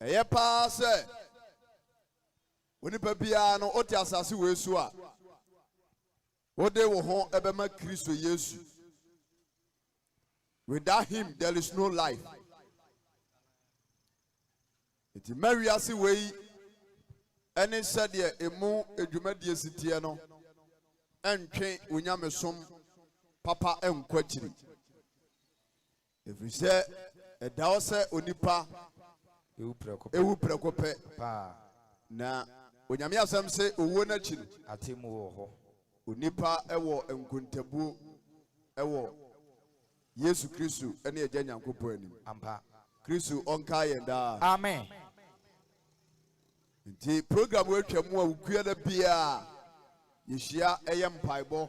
Eye pa se onipa bia no oti asase we su a ode wo ho ebema Kristo Yesu. Without him there is no life. Iti mariasi we ene sade emu edwumadie sitie no entwe onyamesom papa enkwachiri. Every say edawo se onipa ewu prekope na onyame asem se owo na chiri atemu wo ho onipa ewo enkuntabu ewo Yesu Kristo ene eja nyankopon anim ampa Kristo onka yenda amen. Nti program we twemu a ukua da bia yehia eye mpaibo.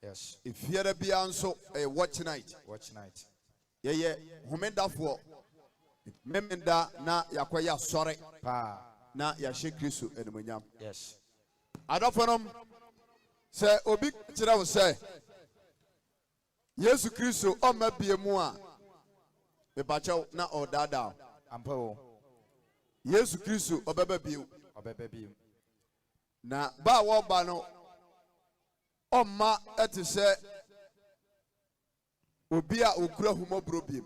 Yes, ifia da bia nso watch night ye homendafo memenda na yakoya sore pa na yahye Kristo enumonyam. yes Adafonom se obi kira wo se Yesu Kristo o mabiemu a mebachew na odada ampa wo Yesu Kristo obeba biu na ba wo ba no omma ete se obi a okura humobro biem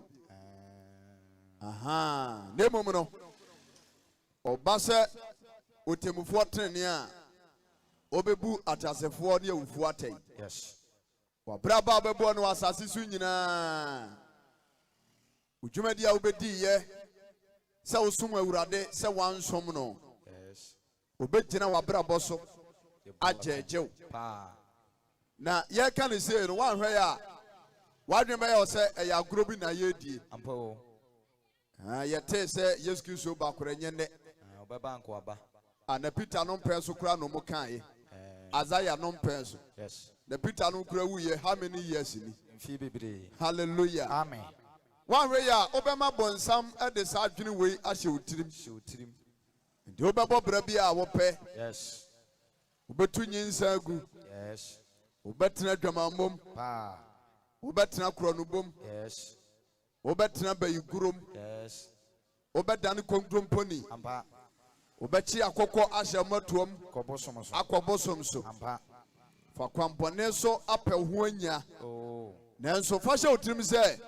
aha nemom no oba se otemufo trene a obebu atasefo ne awufu atay. yes wa braba bebo no asase su nyina ujumadi a obedi ye se osum awurade se wansom no yes obegina wa brabo so ajejew pa na ye kan se no wan hwe ya wadwen be ye se e ya grobi na ye die ampa wo ye te se Yesu Kristo ba korenye ne obeba nko aba ana Peter no mpenso kura no mo kan ye Azaya no mpenso yes the Peter no kura wuye how many years ni mfi bebre hallelujah amen. One way ya obema bonsam e de sa adwene we ahye otirim ndi obebo bra bia wo pe yes obetu nyinsa agu yes obetena dwamamom pa obetena kronubom yes obetena bayigurom yes obedan kongromponi ampa obechi akokko ahye matuom kobosomoso akobosom so ampa fa kwampone so apɛ ho anya oh nanso fa hye otirim sɛ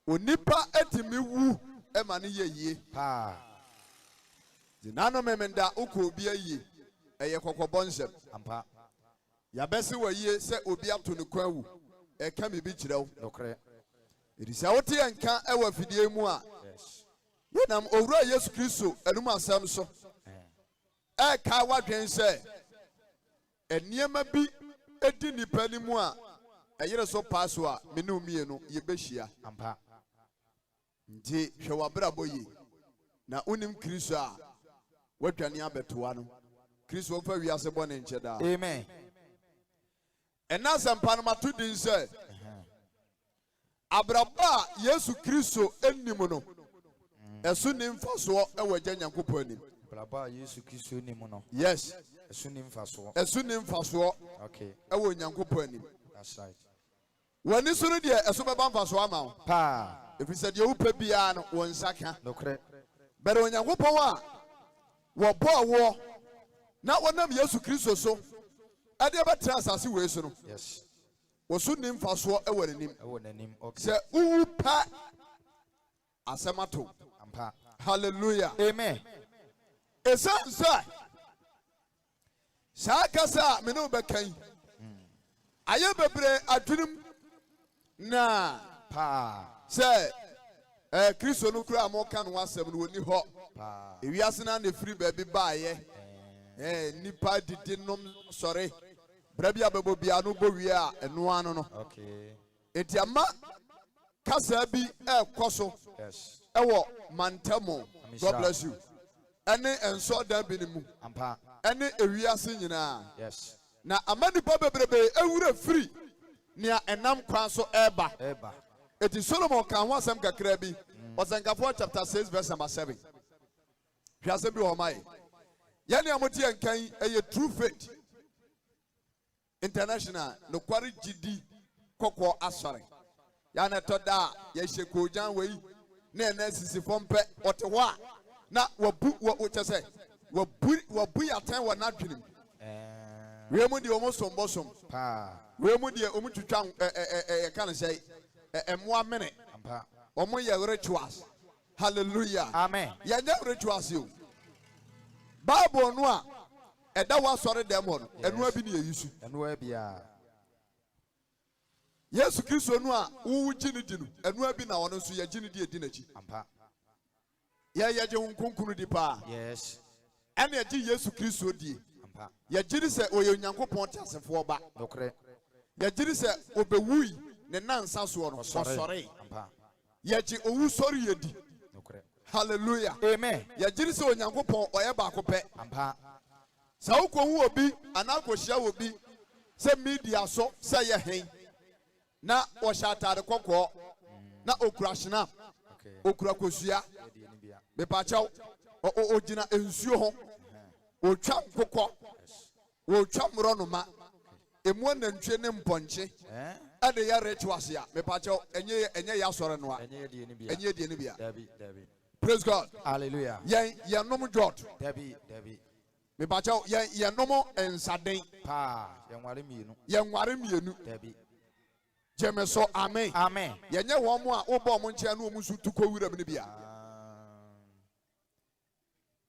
onipa etimi wu ema ne yeye pa dinano memenda uko obi ayi eye kokobonsem ampa ya besi waye se obi ato ne kwan wu e ka me bi kirew dokre edisa wote enka e wa fidie mu a yes yenam owura Yesu Kristo enum asem so e ka wadwen se eniema bi edi nipa ni mu a eyere so paso a me ne omienu ye behia ampa nti hwe wabrabo yi na unim Kristo a wadwane abetoa no Kristo fa wiase bone nche da amen. ena sempa no matu din se abraba Yesu Kristo ennim no esu ni mfaso e wagya Nyankopɔn anim Abraba Yesu Kristo nim no yes esu ni mfaso okay e wo Nyankopɔn anim that's right wani suru de esu beba mfaso ama wo pa efisɛ de wo pa bia no wo nsaka dokre bere Onyankopɔn a wo bo na wonam Yesu Kristo so ade betra asase we so no yes wo su ni mfaso e wo nanim okay se uwu pa asemato ampa hallelujah amen. esansa sakasa me no bekan aye bebre adwunim na pa se Kristo no kura mo kan wasem no woni ho pa ewiase na na free baby baaye nipa didi nom sorry brabi abebo bia no bo wi a eno ano no okay etiama kasa bi ekoso yes ewo mantamo God bless you ene enso da bi ni mu ampa ene ewiase nyina yes na amanipa bebrebe ewura free nia enam kwan so eba eti Solomon kan ho asem kakra bi Osenkafo chapter 6 verse number 7 hwase bi ho mai yani amoti enkan eye true faith international no kwari gidi kokko asore ya na toda ya hyekojan wei na na sisi fompe ote ho a na wabu say wabu ya time wa na dwenem we mu de omo sombosom pa we mu de omo twitwa e kan say emwa mene ampa omo ye rituals hallelujah amen ya nya rituals you Bible no a eda wa sore dem ho no enu abi ne yesu enu abia Yesu Kristo no a wo gini di no enu abi na wono so ye gini di edi na chi ampa ye je hunkunkunu di pa yes ene ye Yesu Kristo di ampa ye gini se oye Nyankopon tasefo ba dokre ye gini se obewui ne nansa so no osore ampa ye ji owu sori ye di dokre hallelujah amen ye gini se Onyankopon oye ba ko pe ampa sa ukohu obi anakohia obi se media so se ye hen na o shatare kokko na okura hina okura kosua be pachaw o gina ensuo ho o twa kokko o twa mronoma emu nantwe ne mponche ade ya rituals ya me pachaw enye ya sore no a enye die ne bia dabi praise God hallelujah ye nom jot dabi me pachaw ye nom ensaden pa ye nware mienu dabi Jemeso amen amen yenye wo mo a wo bo mo nche na wo musu tuko wuram ne bia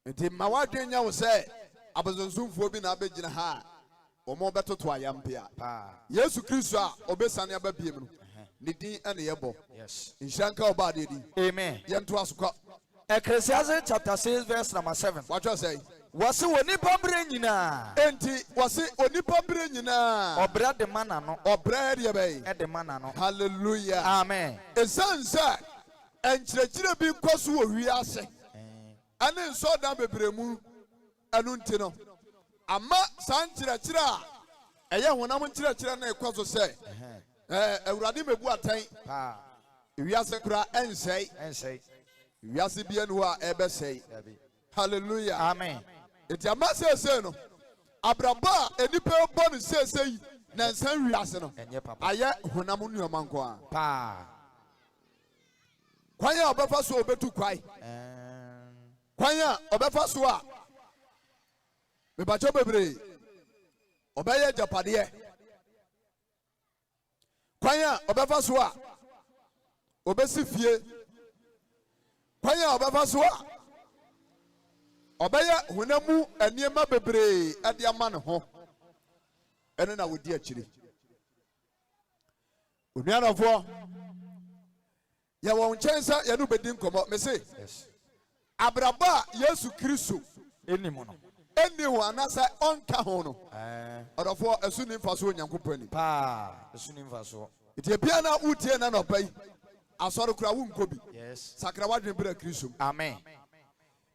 enti ma wadwen nya wo se abozonsumfo bi na abegina ha wo mo betoto ayampia pa Yesu Kristo a obesane ababiem no ne din ene yebo yes inshanka oba de di amen yento asokwa Ecclesiastes chapter 6 verse number 7 what you say wase woni pambre nyina enti wase onipa bre nyina obra de mana no obra de be e de mana no hallelujah amen esansa enkyerɛkyerɛ bi kɔso wɔ wiase ane nso da bebremu anu nti no ama san kyerɛkyerɛ a ɛyɛ honam kyerɛkyerɛ na ɛkɔ so sɛ awurade mebu atan pa wiase kura ensɛe wiase bi anu a ɛbɛsɛe hallelujah amen enti ama sɛsɛ no abraba a enipa bɔ no sɛsɛ yi na nsan wiase no ayɛ honam nnuama nko a pa kwan a obefa so obetu kwai kwan a obefa so a mebacho bebre obeye japade kwan a obefa so a obesi fie kwan a obefa so a obeye hunamu aniema bebre ade ama ne ho ene na wodi akiri onuanafo ya won chensa ya no bedin komo me say abraba Yesu Kristo enimu no eni ho anasa onka ho no odofo asu ni mfa so Onyankopon ni pa asu ni mfa so ite bia na utie na no pai asoro kura wo nkobi yes sakra wadwen bra Kristo amen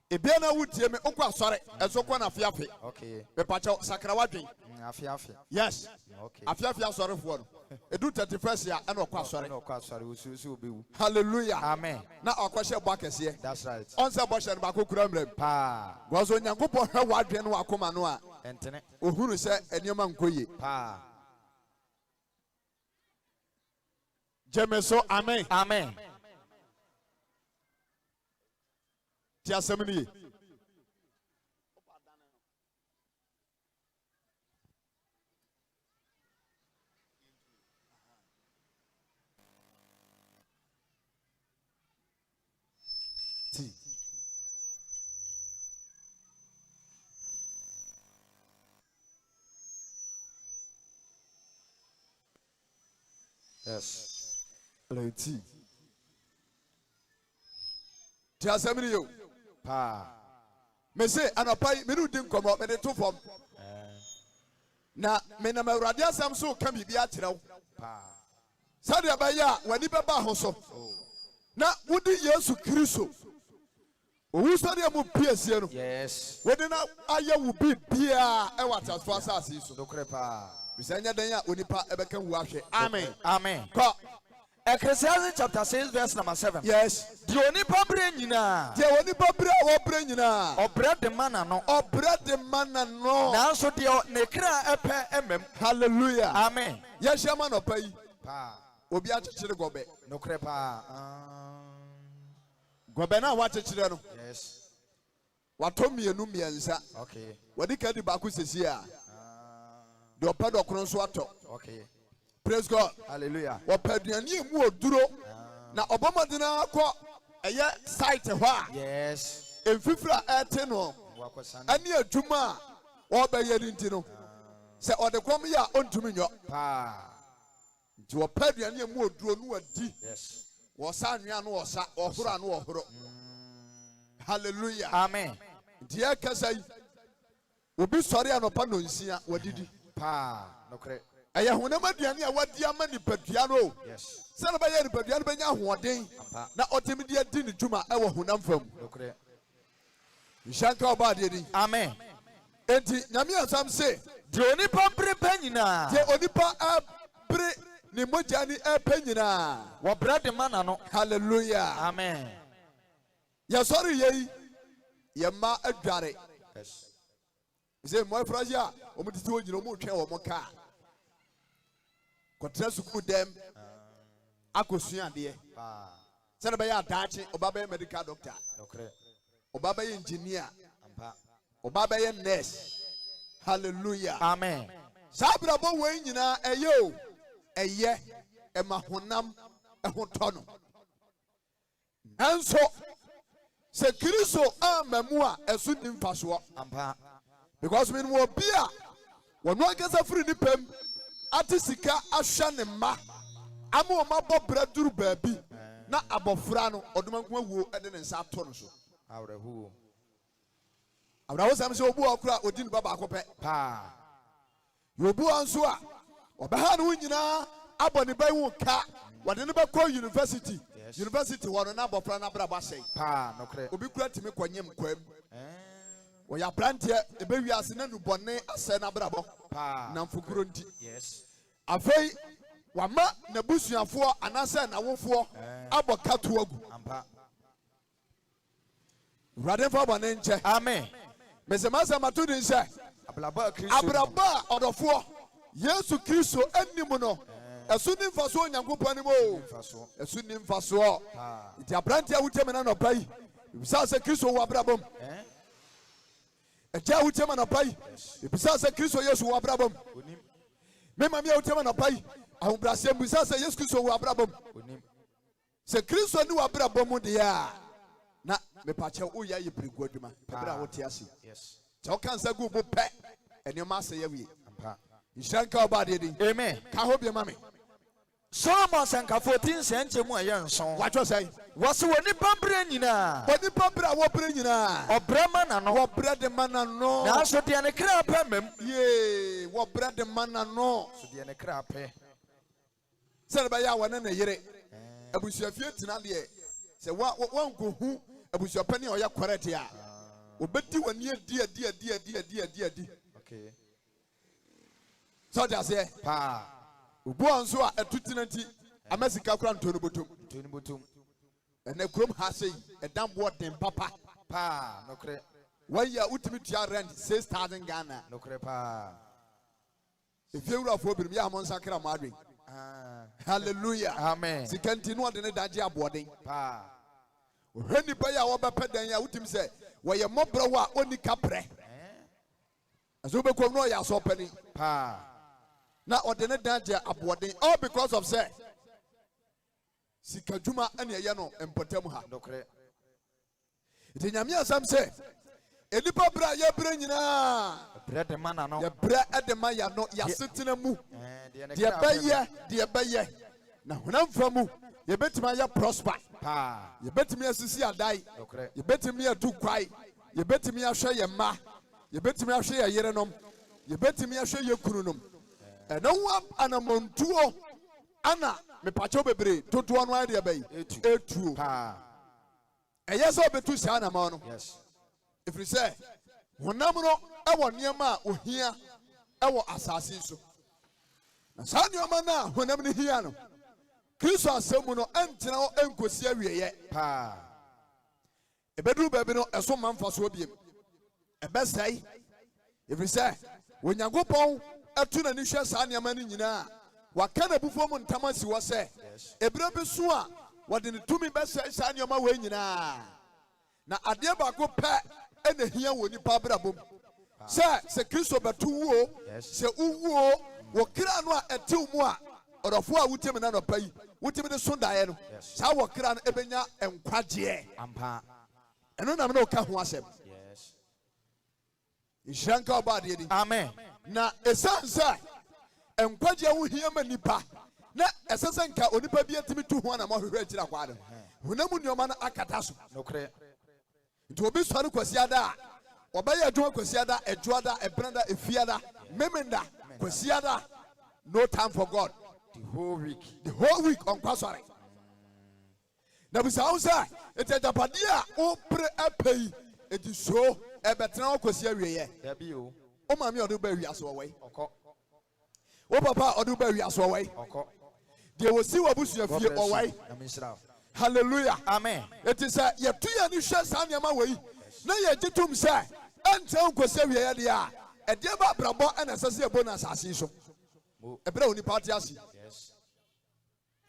ebia na utie me okwa asore eso kwa na afiafe okay me pacha sakra wadwen afiafe yes okay afiafe asore fo no edu 31st ya na okwa asore na okwa asore usu obewu hallelujah amen na okwahye bo akese that's right onse bo hye ba kokura mram pa gozo Nyankopon hwe wadwen no akoma no a entene ohuru se enioma nkoye pa jemeso amen amen ti asemni yes leti ti asemni yo pa me say anapai me nu din komo me de to fom na me na Awurade asam so ka bibia kyerɛw pa sadia ba ya wani beba ho so na wudi Yesu Kristo owu sadia mu piesie no yes wodi na aya wu bibia e watasfo asase so dokre pa bisanya dan ya onipa ebeka wu ahwe amen amen ko Ecclesiastes chapter 6 verse number 7 yes di onipa bre nyina de onipa bre wo bre nyina obre de mana no nanso de ne kra epe emem hallelujah amen yeshama no pai pa obi akyekere no kre pa gobe na wa kyekere no yes wato mienu miensa. Okay. Wadi kadi baku sisia. The opado kronso ato. Okay. Praise God. Hallelujah. Wapaduani mu oduro. Na obama dina akọ eye site hwa. Yes. Emfifra ete no. Ani adwuma a obeye nti no. Se odekom ya ontumi nyo. Pa. Nti wapaduani mu oduro no adi. Yes. Wosa anwea no wosa, ohoro no ohoro. Hallelujah. Amen. Nti ya kasai obi sori anopa no nsia wadidi. Pa. No kre. Eye honam aduane a wadi ama nipadua no. Yes. Se na ba ye nipadua no benya ahoden na otemidi adi ni dwuma e wo honam fam. No kre. Nshanka oba de di. Amen. Enti nyame asam se de onipa bre panyina. De onipa abre ni moja ni panyina. Wo bread man no. Hallelujah. Amen. Ya sorry ye. Ye ma adware. Yes. Say mo frajia o mutiti wo nyina o mu twen wo mo ka. Kotra suku dem akosua de. Se na be ya dachi oba be medical doctor. Okay. Oba be engineer. Ampa. Oba be nurse. Hallelujah. Amen. Sabra bo we nyina eyo eye emahonam ehotono. Enso se Kristo amamu a esu ni mfaso. Ampa. Because when we be a wono agasa free ni pem ati sika ahwa ne ma ama o mabọ braduru baabi na abofra no odomanko awuo ede ne nsa ato no so Awrehu. Awrawo sam se obu akura odi ne baba akopẹ Pa. yobu anso a obaha no nyina abọ ne ban wo ka wode ne beko university. Yes. University wono na abofra na bra ba sei Pa. No kre. obi kura timi kwanyem kwam wo ya brantie ebe wiase na nubone ase na brabo Pa. na mfukuro nti. Yes. Afei wama nabusuafo anase na wofo abọ kato agu. Ampa. Rade fa bone nche. Amen. Mesemasa matu din se Abraba Kristo. abraba odofo Yesu Kristo anim no esu ni mfaso onyankopon ni mo Faso. esu ni mfaso iti abrantia wutem na no pai bisa se Kristo wo abrabom eja wutem na pai bisa se Kristo Yesu wo abrabom Onim. me mama ya wutem na pai ahombrase bisa se Yesu Kristo wo abrabom Onim. se Kristo ni wo abrabom de ya na me pa che wo ya yebrigu adwuma ebra wo te ase Yes. che wo kan sa gu bo pe enema se ya wi Ampa. Ishanka oba de di Amen. ka ho bi mame Solomon sanka 14 senche mu aye nson. watcho say Wose woni pambre nyina. boni pabra wo bre nyina Obrama na no. wo bre de mana no Na so de ne kra pa mem. ye wo bre de mana no So de ne kra pa. se ba ya wona na yire abusuafie tina de se wa nkohu abusuapani o ya correct ya obedi wani adi Okay. so just say Pa. obu anso a atutina nti amasika kura ntono botom Tuni butum. ene krom ha sei edam bo den papa Pa. No kre. waya utimi tua rent 6,000 Ghana No kre pa. if you were for ya mon sakra madwen hallelujah Amen. sikanti no de ne daje aboden Pa. ohani pa ya wo bepa dan ya utimi se waye mobro wa oni kapre aso be kom no ya so pani Pa. na ode ne daje aboden all because of say sikadwuma ane ye no empotam ha No kre. ite nyame asam se enipa bra ya bra nyina Bread man na no. ya bra edema ya no ya setena mu De ne de kra. beye na honam famu ye betima ya prosper Pa. ye betimi asisi adai No kre. ye betimi adu kwai ye betimi ahwe ye ma ye betimi ahwe ye yerenom ye betimi ahwe ye kununom eno wa anamontuo ana me pacho bebre toto no ade bai etuo Pa. eye so betu sia na ma no Yes. if you say honam no ewo niema ohia ewo asase so na sa niema na honam ni hia no Kristo asemu no entena o enkosi awieye Pa. ebeduru baabi no eso manfa so biem ebesai if you say onyankopon etu na ni hwe sa niema ni nyina waka na bufo mu ntamasi wo se ebire bi so a wode ne tumi besai sa niema we nyina na ade ba ko pe ene hia wo nipa brabom se Kristo betu wo se uwo wo kra no a etew mu a odofo a wutem na no pai wutem de so dae no sa wo kra no ebenya enkwagye ampa eno na me no ka ho asem Ishanka obade di amen na esansa enkwagye wo hia ma nipa na esese nka onipa bi atimi tu ho na mo hwehwe akira kwa de hunamu nyoma na akata so nokre nti obi sɔre kwasiada ɔbɛyɛ adwuma kwasiada ɛdwoada ɛbranda efiada memenda kwasiada no time for God the whole week on kwasɔre na bisa wo sɛ ete japade a o pre apei eti so ɛbɛtena kwasia wieyɛ dabi o o maami ɔdo ba wi aso ɔwai ɔkɔ o papa ɔdo ba wi aso ɔwai ɔkɔ de wo si wabusua fie ɔwai hallelujah amen eti sɛ yɛtu yɛ ni hwɛ saa nneɛma wɔ yi na yɛgye tom sɛ ɛnkyɛn nkɔsɛ wieyɛ deɛ a ɛdeɛ ba abrabɔ ɛna ɛsɛ sɛ ɛbɔ no asase yi so ɛbrɛ wo nipa te ase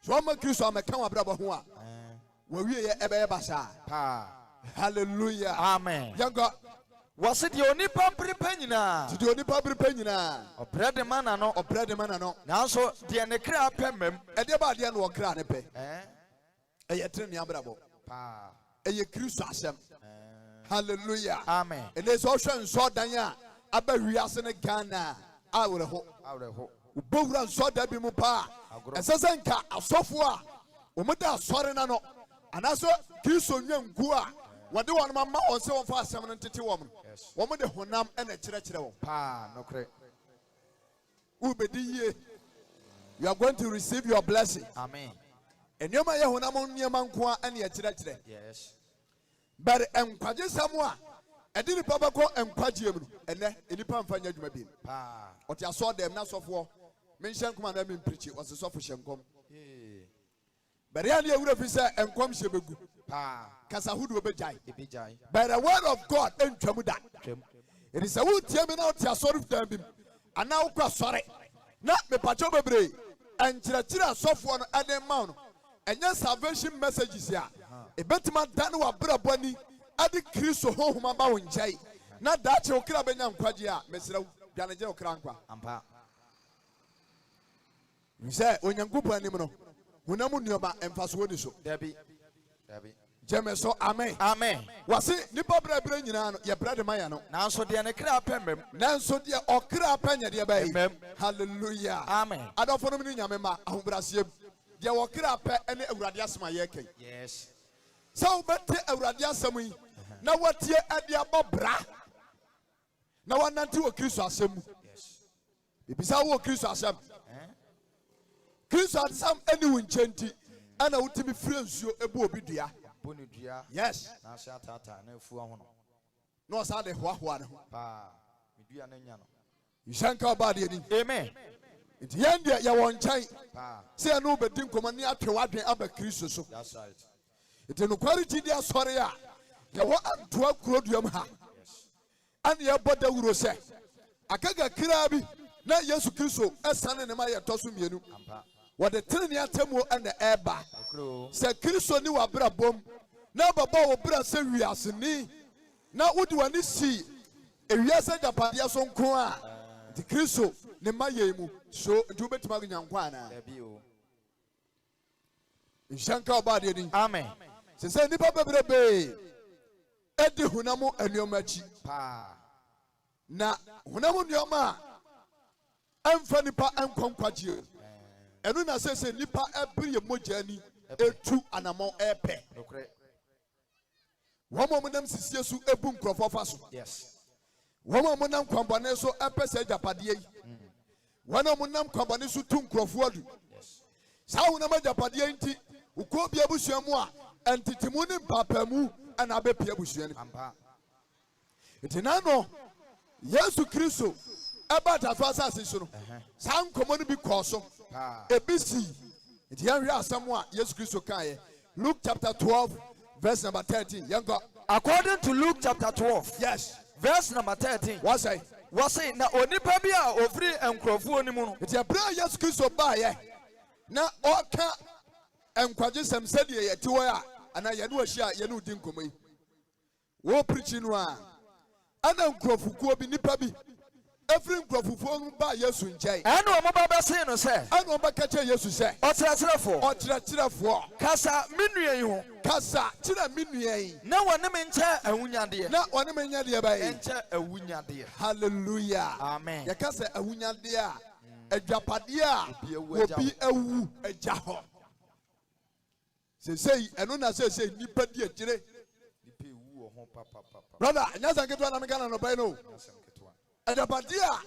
so ɔma Kristo amɛka wɔ abrabɔ ho a wɔwieyɛ ɛbɛyɛ basaa hallelujah amen yɛnkɔ wɔse deɛ onipa mperepa nyinaa nti deɛ onipa berepa nyinaa ɔbrɛ de ma na no ɔbrɛ de ma na no nanso deɛ ne kra pɛ mmam ɛdeɛ ba adeɛ no wɔkra ne pɛ ɛyɛ tere ne abrabɔ ɛyɛ Kristo asɛm hallelujah amen ɛnɛ sɛ ɔhwɛ nsɔdan a aba wiase ne Ghana awerɛho wobɛwura nsɔda bi mu paa ɛsɛ sɛ nka asɔfo a wɔmda asɔre na no anaasɛ Kristo nnwa nku a wɔde wɔn ama wɔn sɛ wɔmfa asɛm no ntete wɔn no wɔn de honam ɛna kyerɛkyerɛ wɔn nokre wobɛdi yie you are going to receive your blessing amen nneɛma yɛ honam nneɛma nko a ɛne ɛkyerɛkyerɛ but enkwagye samu a ɛde nipa bɛkɔ enkwagye mu ɛnɛ nipa mfa nya adwuma bi ɔte asɔ dɛm na sɔfoɔ menhyɛ nkɔm na me mpreach ɔse sɔfo hyɛ nkɔm but ya ne awura fi sɛ nkɔm hyɛ bɛgu kasa hudu obɛgyae but the word of God entwam da it is a wotie me na ɔte asɔre fitan bi ana wokɔ asɔre na mepakyɛw bebree ɛnkyerɛkyerɛ asɔfoɔ no ɛde ma no ɛnyɛ salvation messages a ebetima dan wa brabɔ ni ade Kristo honhom aba wo nkyɛe na daakye wo kra bɛnya nkwagye a mesrɛ dwanegye wo kra nkwa ampa sɛ onyankopɔn anim no honam nneɔma ɛmfasoɔ ni so dabi gyeme so amen wase nipa brɛbrɛ nyinaa no yɛbrɛ de ma yɛ no nanso deɛ ne kra pɛ mmam nanso deɛ ɔkra pɛ nyɛ deɛ bɛyi hallelujah amen adɔfo no ne nyame ma ahobrɛaseɛ deɛ wɔkra pɛ ɛne awurade asɛm a yɛkɛn sɛ wobɛte awurade asɛm yi na wɔtie ɛde abɔ bra na wɔnante wɔ Kristo asɛm mu bibisa wɔ Kristo asɛm Kristo asɛm ɛne wo nkyɛn nti ɛna wotumi firi nsuo ebu obi dua yes na sha tata na afu ho no na ɔsa de hoahoa ne ho medua na nya no yɛnka ɔba de ani amen nti yɛn deɛ yɛwɔ nkyɛn sɛ ɛno wobɛdi nkɔmmɔ ne atwe w'adwen aba Kristo so that's right nti nokware gyidi asɔre a yɛwɔ antoa kuroduam ha ane yɛbɔ dawuro sɛ aka kakraa bi na Yesu Kristo ɛsane ne ma yɛtɔ so mmienu wɔde tenene atamuo ɛna ɛba sɛ Kristo ni w'abrabom na bɛbɔ wo bra sɛ wiaseni na wode w'ani si ewiase gyapadeɛ so nko a nti Kristo ne ma yɛ mu so nti wobɛtumi anya nkwa anaa nhyɛnka ɔbaadeɛ ni amen sɛ nipa bebrebe ɛdi honam nneɛma akyi na honam nneɛma a ɛmfa nipa ɛnkɔ nkwagye ɛno na sɛ nipa ɛbere yɛ mogya ani etu anamɔ ɛpɛ wɔn a wɔnam sisie so ebu nkurɔfoɔ fa so wɔn a wɔnam kwambɔne so ɛpɛ sɛ agyapadeɛ yi wɔn a wɔnam kwambɔne so tu nkurɔfoɔ adu saa honam agyapadeɛ nti ukuo bi abusua mu a ɛntetimu ne mpapamu ɛna abɛpie abusua no nti nano Yesu Kristo ɛba atafo asase so no saa nkɔmmɔ no bi kɔɔ so ebi si nti yɛnhwɛ asɛm a Yesu Kristo kaeɛ Luke chapter 12 verse number 13 yɛnkɔ according to Luke chapter 12 yes verse number 13 wɔsɛ na onipa bi a ofiri nkurɔfoɔ no mu no nti ɛberɛ a Yesu Kristo baeɛ na ɔka enkwagye sɛm sɛdeɛ yɛte hɔ a ana yɛne wahyia yɛne wodi nkɔmmɔ yi wo preach no a ana nkurɔfokuo bi nipa bi every nkurɔfokuo no ba Yesu nkyɛn ɛne ɔmo ba bɛse no sɛ ana ɔbɛka kyerɛ Yesu sɛ ɔkyerɛkyerɛfoɔ kasa me nua yi ho kasa kyerɛ me nua yi na wɔne me nkyɛ awunyadeɛ na ɔne me nyɛ deɛ bɛyɛ nkyɛ awunyadeɛ. hallelujah Amen. yɛka sɛ awunyadeɛ a adwapadeɛ a obi awu agya hɔ sesei ɛno na sesei nipa di akyire brother nyasa nketewa na meka na nɔbɛn no adwapadeɛ a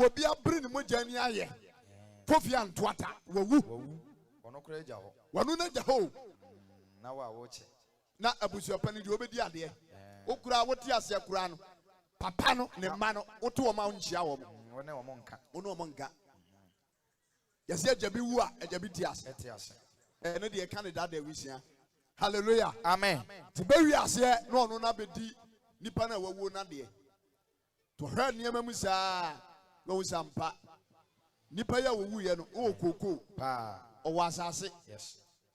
obi abere ne mogya ni ayɛ fofia ntoata wawu wanu na gya hɔ na abusuapani deɛ obɛdi adeɛ wokura wote aseɛ kura no papa no ne mma no wote wɔn a wonhyia wɔn wo ne wɔn nka yɛsɛ agya bi wu a agya bi te ase ɛne deɛ ɛka ne dada awisia hallelujah amen te bɛwi aseɛ na ɔno na bɛdi nipa na wawuo na deɛ to hwɛ nneɛma mu saa na wo sampa nipa ya wawuiɛ no ɔwɔ kookoo ɔwɔ asase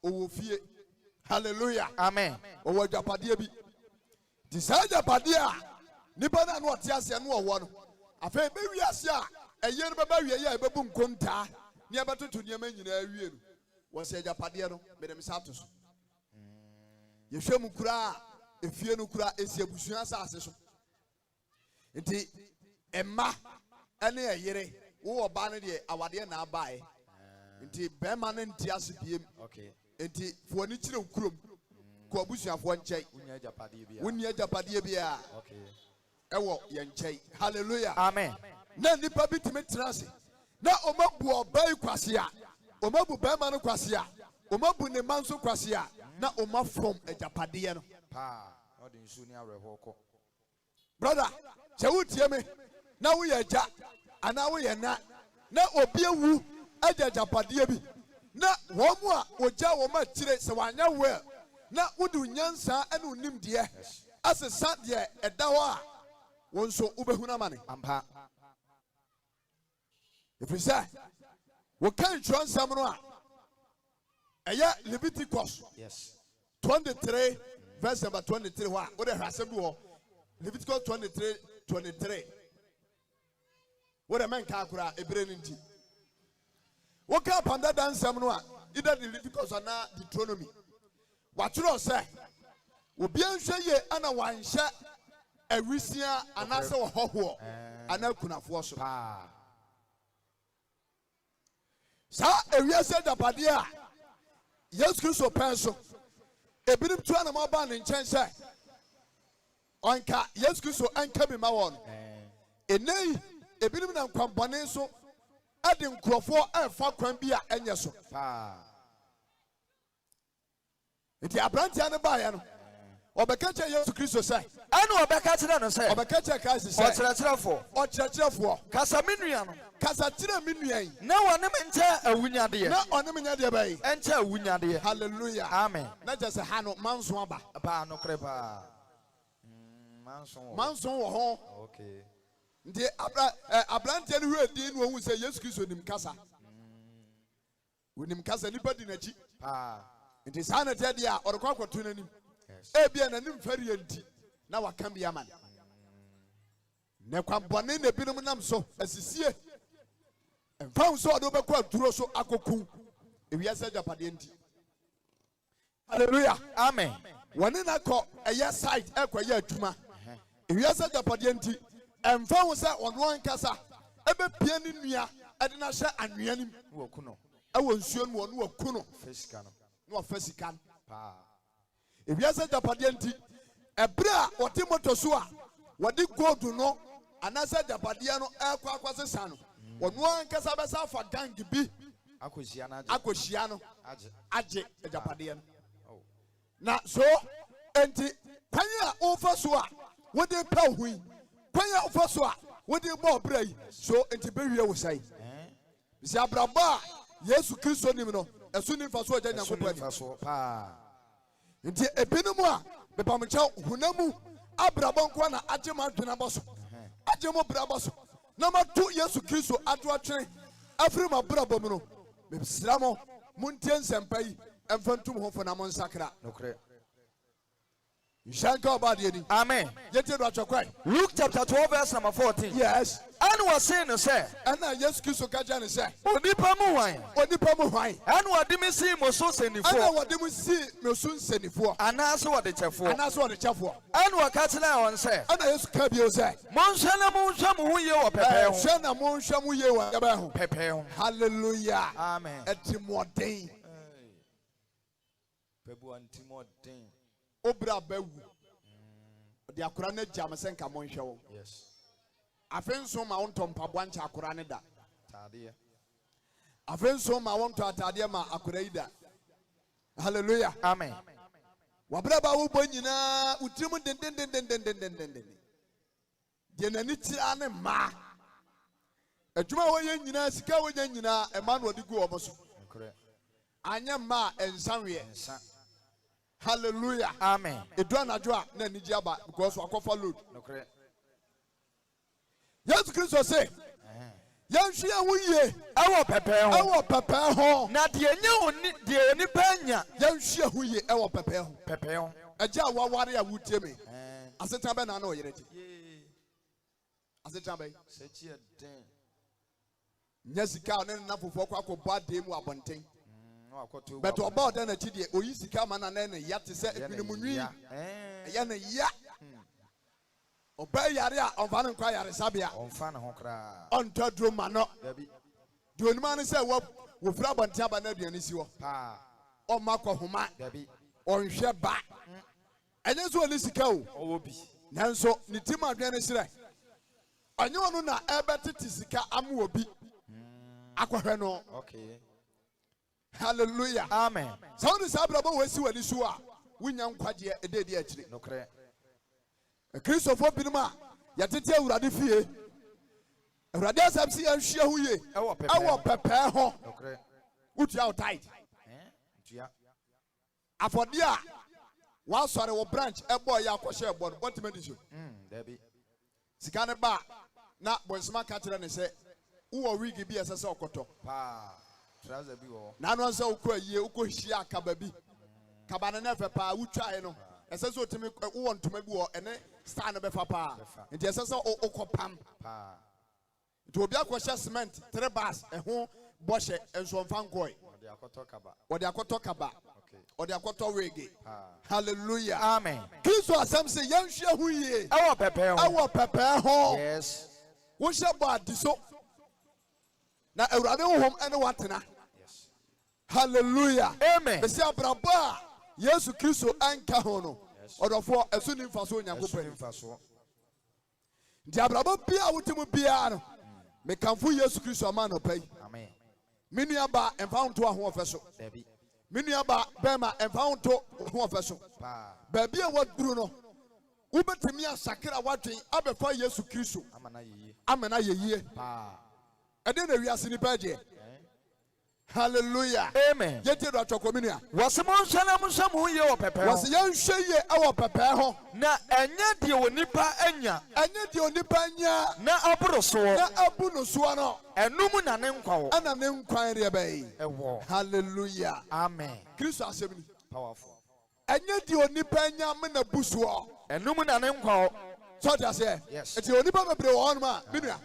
ɔwɔ fie hallelujah amen ɔwɔ adwapadeɛ bi te saa adwapadeɛ a nipa na no ɔte aseɛ no ɔwɔ no afei bɛwi ase a ɛyɛ no bɛba wie yɛ a ɛbɛbu nkontaa ne ɛbɛtoto nneɛma nyinaa wie no wɔsɛ adwapadeɛ no mede me sa to so yɛhwɛ mu koraa efie no koraa esi abusua asase so nti ɛma ɛne ɛyere wo ɔbaa no deɛ awadeɛ na abaeɛ nti bɛrima no nte ase biem nti foɔ ne kyerɛ nkurom kɔ abusuafoɔ nkyɛn wonni agyapadeɛ bi a ɛwɔ yɛn nkyɛn hallelujah amen na nipa bi tumi tena ase na ɔmabu ɔbaa yi kwase a ɔmabu bɛrima no kwase a ɔmabu ne mma nso kwase a na ɔmafɔm agyapadeɛ no brother sɛ wotie me na woyɛ agya anaa woyɛ na obi awu agya agyapadeɛ bi na wɔn mu a wɔgya wɔn akyire sɛ wɔanyɛ well na wode nyansa ne onim deɛ asesa deɛ ɛda hɔ a wɔn nso wobɛhu ama ne ɛfiri sɛ wɔka ntwerɛ nsɛm no a ɛyɛ Leviticus 23 verse number 23 hɔ a wode hwɛ asɛm bi wɔ Leviticus 23 wode mɛnka akora ebire no nti woka pandada nsɛm no a either the Leviticus anaa Deuteronomy watwerɛ sɛ obiara nhwɛ yie ana wanhyɛ awisia anaasɛ wɔhɔhoɔ anaa kunafoɔ so saa ewiase agyapadeɛ a Yesu Kristo pɛn so ebinom tu anam aba ne nkyɛn sɛ ɔnka Yesu Kristo ɛnka bi ma wɔn enei ebinom na nkwanbɔne so ɛde nkurɔfoɔ ɛfa kwan bi a ɛnyɛ so nti aberanteɛ no baeɛ no ɔbɛka kyerɛ Yesu Kristo sɛ ɛne ɔbɛka kyerɛ no sɛ ɔbɛka kyerɛ Kristo sɛ ɔkyerɛkyerɛfoɔ kasa me nua no kasa kyerɛ me nua yi na wɔne me nkyɛ awunyadeɛ na ɔne me nyɛ deɛ bɛyi ɛnkyɛ awunyadeɛ hallelujah amen na kyerɛ sɛ ha no manso aba nokorɛ paa manso wɔ ho nti aberanteɛ no hwɛ din no ɔhu sɛ Yesu Kristo nim kasa onim kasa nipa di n'akyi nti saa na ɛteɛ deɛ a ɔrekɔ akɔto n'anim ebia n'anim fɛreɛ nti na waka bi ama no na kwanbɔne na ebinom nam so asisie mfa nso ɔde wobɛkɔ aduro so akɔku ewiase agyapadeɛ nti hallelujah amen wɔne na kɔ ɛyɛ site ɛkɔyɛ adwuma ewiase agyapadeɛ nti ɛmfa ho sɛ ɔno ankasa ɛbɛpie ne nua ɛde na hyɛ anwea nim ɛwɔ nsuo no wɔn waku no na wɔfa sika no ewiase agyapadeɛ nti ɛbere a wɔte moto so a wɔde gold no anaasɛ agyapadeɛ no ɛkɔ akɔsesa no ɔno ankasa bɛsa afa gang bi akɔhyia no agye agyapadeɛ no na so enti kwan a wofa so a wode pɛ ho yi kwan a wofa so a wode bɔ ɔbrɛ yi so enti bɛwie wo sɛe sɛ abrabɔ a Yesu Kristo nim no ɛso ne mfa so agya Nyankopɔn ani nti ebinom a bepamkyɛw hunamu abrabɔ nko na agye ma adwena bɔ so agye mo brabɔ so na mato Yesu Kristo ato atwene afiri ma brabɔ mu no mesra mo montie nsɛmpa yi ɛmfa ntum ho fo na mo nsakra Shanka Badiani. Amen. Yet you watch a cry. Luke chapter 12 verse number 14. Yes. And was saying, sir. And I yes, Kusukajan say. Onipa mu wan. Onipa mu wan. And what did me see Moso send for? And what did we see Mosun send for? And also what the chef for. And that's what the chef for. And what Catina on say. And I yes, Cabio say. Monsana Monsamu ye or Pepe. Shana Monsamu ye or Pepe. Hallelujah. Amen. At Timothy. Pebu and Timothy. Obra Bewu. The Akurane Jamasen Kamon. Yes. I think so. My own Tom Pabuancha Akuraneda. Tadia. I think so. My own Tadiama Akureda. Hallelujah. Amen. Wabraba Ubonina, Utimu den. Yenanitia ma. A Juma Wayana, Sika Wayana, a man would go almost. Anya ma and Samria. Hallelujah. Amen. It done a drop, Nanijaba, because we cover loot. Yes, Christ say. Young Shia, we our Pepe home. Not the only penya. Young Shia, we our Pepe. A Jawa warrior would tell me. As a taban, I know it. As a taban, such a thing. Jessica, and enough of what bad day more bunting. But about then a TD, or you see come and then a yat to say, Yana ya. Obey Yaria on Van Quire Sabia On Fanahokra. on Todro Mano. Do any man say what will Flab and Tabanadi and Isio? Or Marco Homa, or in Sheba. And that's what this go. Nanso, Nitima Genesire. I know no Abati Tisika Amuobi. Aquahano. Okay. Hallelujah. Amen. Sound is Abrabo Wesu and Isua. Winyam Quadia a day actually. No credit. A Christopher Pinama, Yatita Radifie. Radias Absi and Shia Huye. Our Pepe ho. No credit. Would you out tight? Afodia. While sorry will branch a boy Yakosha board. What medicine? Debbie. Sikana ba. Not when smart catcher and say, who are we give us a sokoto? Pa. Trouser be all. None was so quick, you could share Kababi. Cabana never pa, who try no. And so to me, who want to make war and stand up papa. And just so okopam. It will be a question cement, 3 bars, and home, Bosch, and so on Fancoy. What they are talk about. Or they are called reggae. Hallelujah. Amen. Christ was some say, young share who ye. Our Pepe home. Yes. What shall bad so? Now, a rather home and what now? Yes. Hallelujah. Amen. The Sia Braba, yes, Christo and Kahono, or the 4 as soon as Faso. Diabrabo Pia Utimu Piano. May come for yes, Christo man of pay. Amen. Miniaba and found to a home vessel. Miniaba, Bema and found to a home vessel. Baby, what Bruno? Uber to me a Sakura watching up before yes, Christo. Amana ye. I didn't realize in the budget. Hallelujah. Amen. Yet you got your communion. Was a Monsanam who you Pepe? Was a young shay our Pepe? Na and yet you nipa enya. And yet you nipanya. Na abuso. Na abuno suano. And Numun and Enquo. And an inquiry bay. A war. Hallelujah. Amen. Christ assembly. Powerful. And yet you nipanya mena busua. And Numun and Enquo. So just say, yes. It's your nipa on ma. Minia.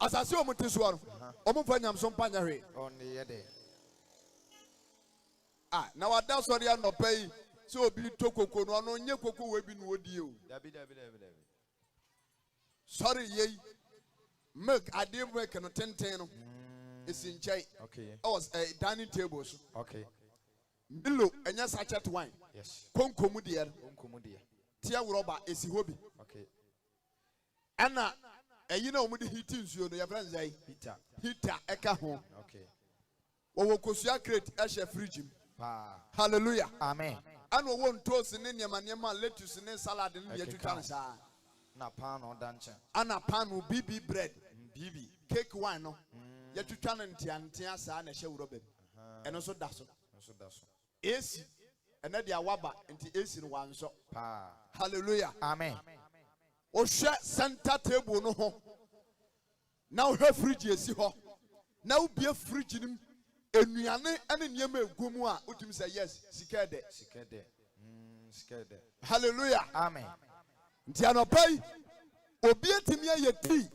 As I see on Mutiswan. Omufanyam some panjari. Only a day. Ah, now that's what they are not paying. So be toko kono no nye koko we bi no odi o. Dabi. Sorry ye. Milk I didn't work no 10 no. It's in chai. Okay. I was a dining tables. Okay. Milo enya sachet wine. Yes. Konkomu dear. Tia roba esi hobi. Okay. Anna you know mudi heating nsuo no your friends say. Heater eka ho. Okay. Wo kosua crate e she fridge. Hallelujah. Amen. And we want toast in nyama lettuce in salad in the tutana sa. Na pan or dancha. And a pan with BB bread. BB cake wine no. Ya tutana ntia sa na she robe. And also daso. AC and then the awaba into AC no one so. Hallelujah. Amen. O share center table no ho. Now her fridge is ho. Now be a fridge in enuane ane niema egumu a utim say yes sika de Hallelujah. Amen. Nti anopai obi etimi ayeti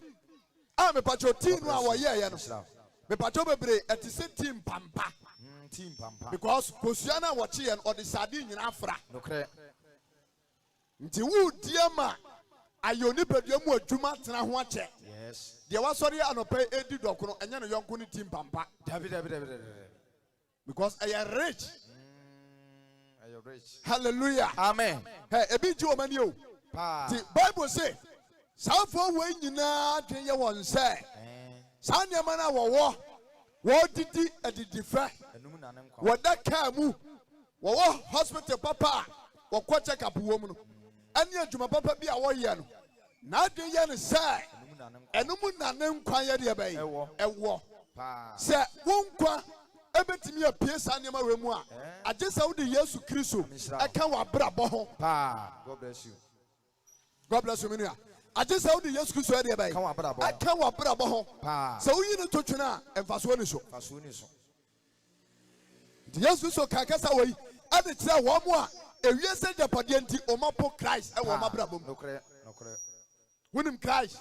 a me pacho tea no a woye ye no me pacho bebre etise team pampa because kosua na wo che ye no odi sade nyina afra nti wu diema ayoni pedua mu adwuma tena ho ache yes de wasori anopai edi dokono enye no yonko ni team pampa because I am rich. Hallelujah. Amen. Hey, ebi ji o mani o. The Bible say, "Sanfo we nyina dwen ye won say." San nyama na wo didi edidi fa. Wo da ka mu. Wo hospital papa, wo ko check up wo mu no. Ani adwuma papa bi a wo ye no. Na dwen ye ne say. Enum na ne nkwan ye de be yi. Ewo. Se wo nkwa ebetimi apie sanema we mu a agesa wo de Yesu Kristo eka wa brabo ho God bless you. God bless you menia agesa wo de Yesu Kristo e de ba eka wa brabo ho so wo yi ne to twena emfaso ni so de Yesu Kristo ka kasa wo yi ade kira wo mu a ewie se japade nti o mapo Christ e wo mabrabo mu nokre wonim Christ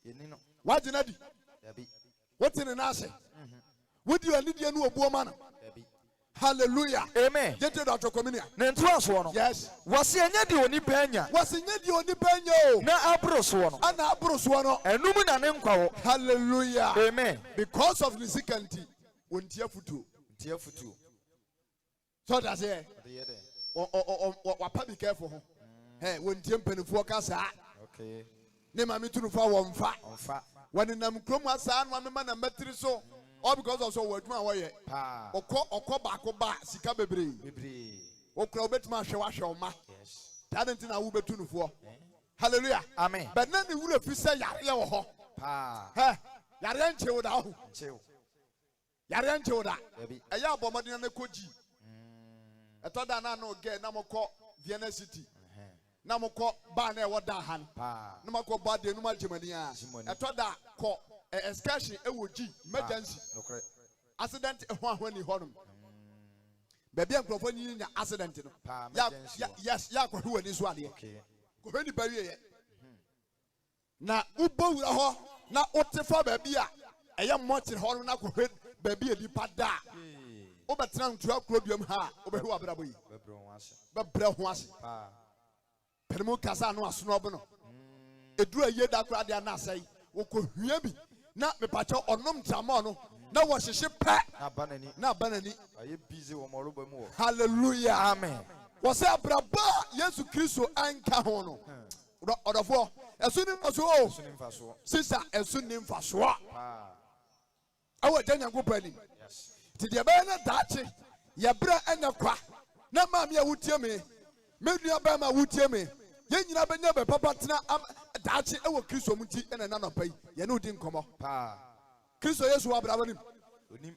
yenino wagina di wotine na ase would you need you know woman? Hallelujah. Amen. Get to Dr. Communia. Yes. Was he any only penya? Was he any only penya? Na abros one. And abros one. And numan. Hallelujah. Amen. Because of the security, when Tiafutu. So that's it. What be careful. Hey, when Tiampen focus. Okay. Name me to for one fat. When in them chroma san, one man and metri so. All because of so what my way. Oko ba sika bebre. Okra obetma hwe ma. Yes. Tadentina wo betunu fo. Hallelujah. Amen. But na ne wura fi se yare wo ho. He, yare nche wo da ho. Yare nche wo da. Eya abomodin na koji. Etoda na no ge na mokọ Vienna City. Na mokọ ba na e wo da han. Na mokọ ba de no ma Germany a. Etoda ko excursion ewoji emergency accident ehwa ni honum baby enkrofo ni nya accident no yes ya kwa hwe ni so ade ko hwe ni ba wie na ubo wura ho na otefa baby a eye mochi ho na ko hwe baby edi pada o betena ntua kroduam ha o be hwe abrabo yi bebre ho ase permo kasa no aso no obo no eduru aye da kra de na asai wo ko hwe bi na me pacho onom tramo no na wo hyehye pa na banani aye busy wo moroba mu. Hallelujah. Amen. Wo se abraba Yesu Kristo anka ho no odofo esu ni mfaso sister esu ni mfaso awo janya gopani ti de ba na dache ye bra anya kwa na maami a wutie me nua ba ma wutie me ye nyina benya be papa tena dache ewo Kristo mu ti ena na pai ye no di nkomo Kristo Yesu abraba nim onim.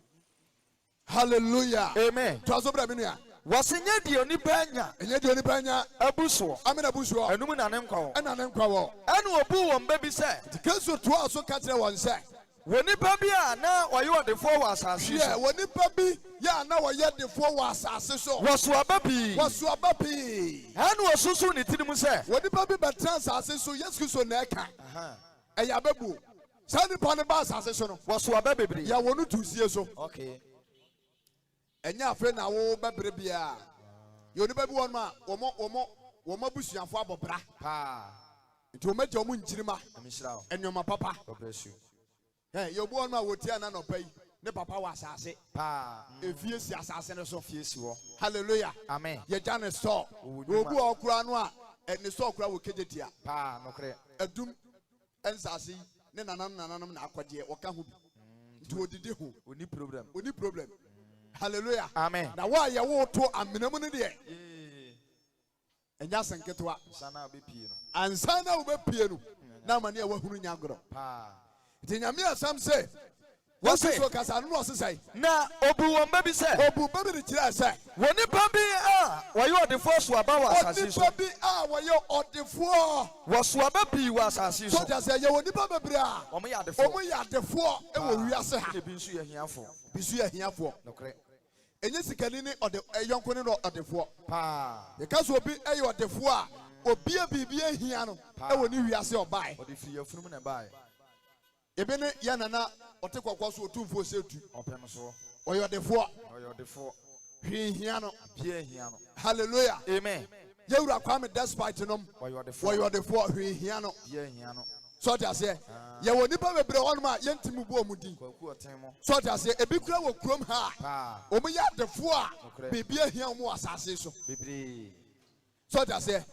Hallelujah. Amen. To azobra me nua wasenye di onipa nya enye di onipa nya abuso amena abuso enum na ne nkwa wo ena ne nkwa wo enu obu wo mba bi se Kristo to aso ka kire won se wonipa bi a na wayo de fo wa asase so wonipa bi ya na waye de fo wa asase so waso abapi enu osusu ni tinimu se wonipa bi betra asase so Yesu Kristo na eka eya bebu sani pone ba asase so no waso ababebri ya wonu tusie so okay enya afa na wo bebre bia yonipa bi won ma womo busuafo abobra nti o meje o mu nkirima enwoma papa. God bless you. Hey, you born ma wotia na no pay ne papa wa asase efie si asase ne so fie si wo. Hallelujah. Amen. Ye jane store obu okura no a ne store okura wo kejetia nokre adum ensase ne nananum na akwaje wo ka ho bi nti odidi ho oni problem. Hallelujah. Amen. Na wa ye wo to amenamu ne de enya senketwa sana obepie no ansana obepie no na mane e wahunu nyagoro Tinyami asam say what say so kasa no say na obu won bi say obu baby ni kira say wonipa bi a wayo de fo so aba wa asase so wonipa bi a wayo odefo wo so aba bi wa asase so so just say ye wonipa bebre a omo ya defo e wo wiase ha bi nsu ye hiafo nokre Enye sikani ni ode yonko ni no odefo. Pa. Ye kaso obi eye odefo a obi a bibie hia no e woni wiase obae. Ode fi afunu na bae. Ebe ne ya nana ote kwakwa so otumfo setu. Opem so. Oyo odefo. Oyo odefo. Hwi hia no. Bie hia no. Hallelujah. Amen. Yewura kwame despite nom. Oyo odefo. Oyo odefo hwi hia no. Bie hia no. So ta se ye woni pa bebre wonum a yentimu bu omudi. Kwaku otemo. So ta se ebi kura wo krom ha. Pa. Omo ya defo a bibie hia omo asase so. Bebre. So ta se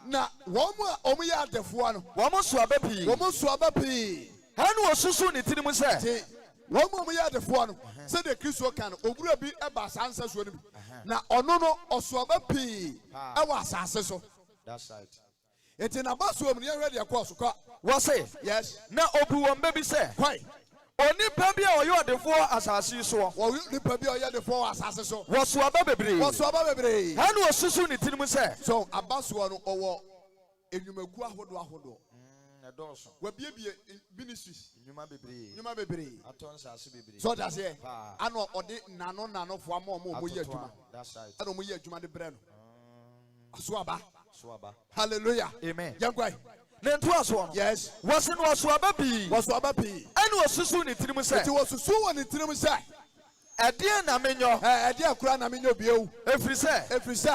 na womo a omo ya defo no. Womo so abapi. Womo so abapi. Hanu osusu ni tiri mu se. Womo ya defo no. Se de Kristo kan ogura bi e ba sansa so ni bi. Na ono no oso abapi e wa asase so. That's right. Eti na baso omo ye hwe de akọ kwa. Wase. Yes. Na obu won be se. Why? Oni pa bia oyo odefo asase so. Wo ni pa bia oyo defo asase so. Wo so aba bebre. Wo so aba bebre. Hanu osusu ni tiri mu se. So abaso no owo enwumagu ahodo. Edoso. Wa biebie ministries. Nyuma bebre. Nyuma bebre. Aton sase bebre. So that's here. Ano ode nano fo ama omo ye adwuma. That's right. Ano mo ye adwuma de bre no. Aso aba. So aba. Hallelujah. Amen. Yankwa. Nentu aso no. Yes. Wase no aso aba bi. Waso aba pi. Anu osusu ni tiri mu se. Ti wosusu woni tirim se. Ade na menyo. Ade akura na menyo biewu. Efri se.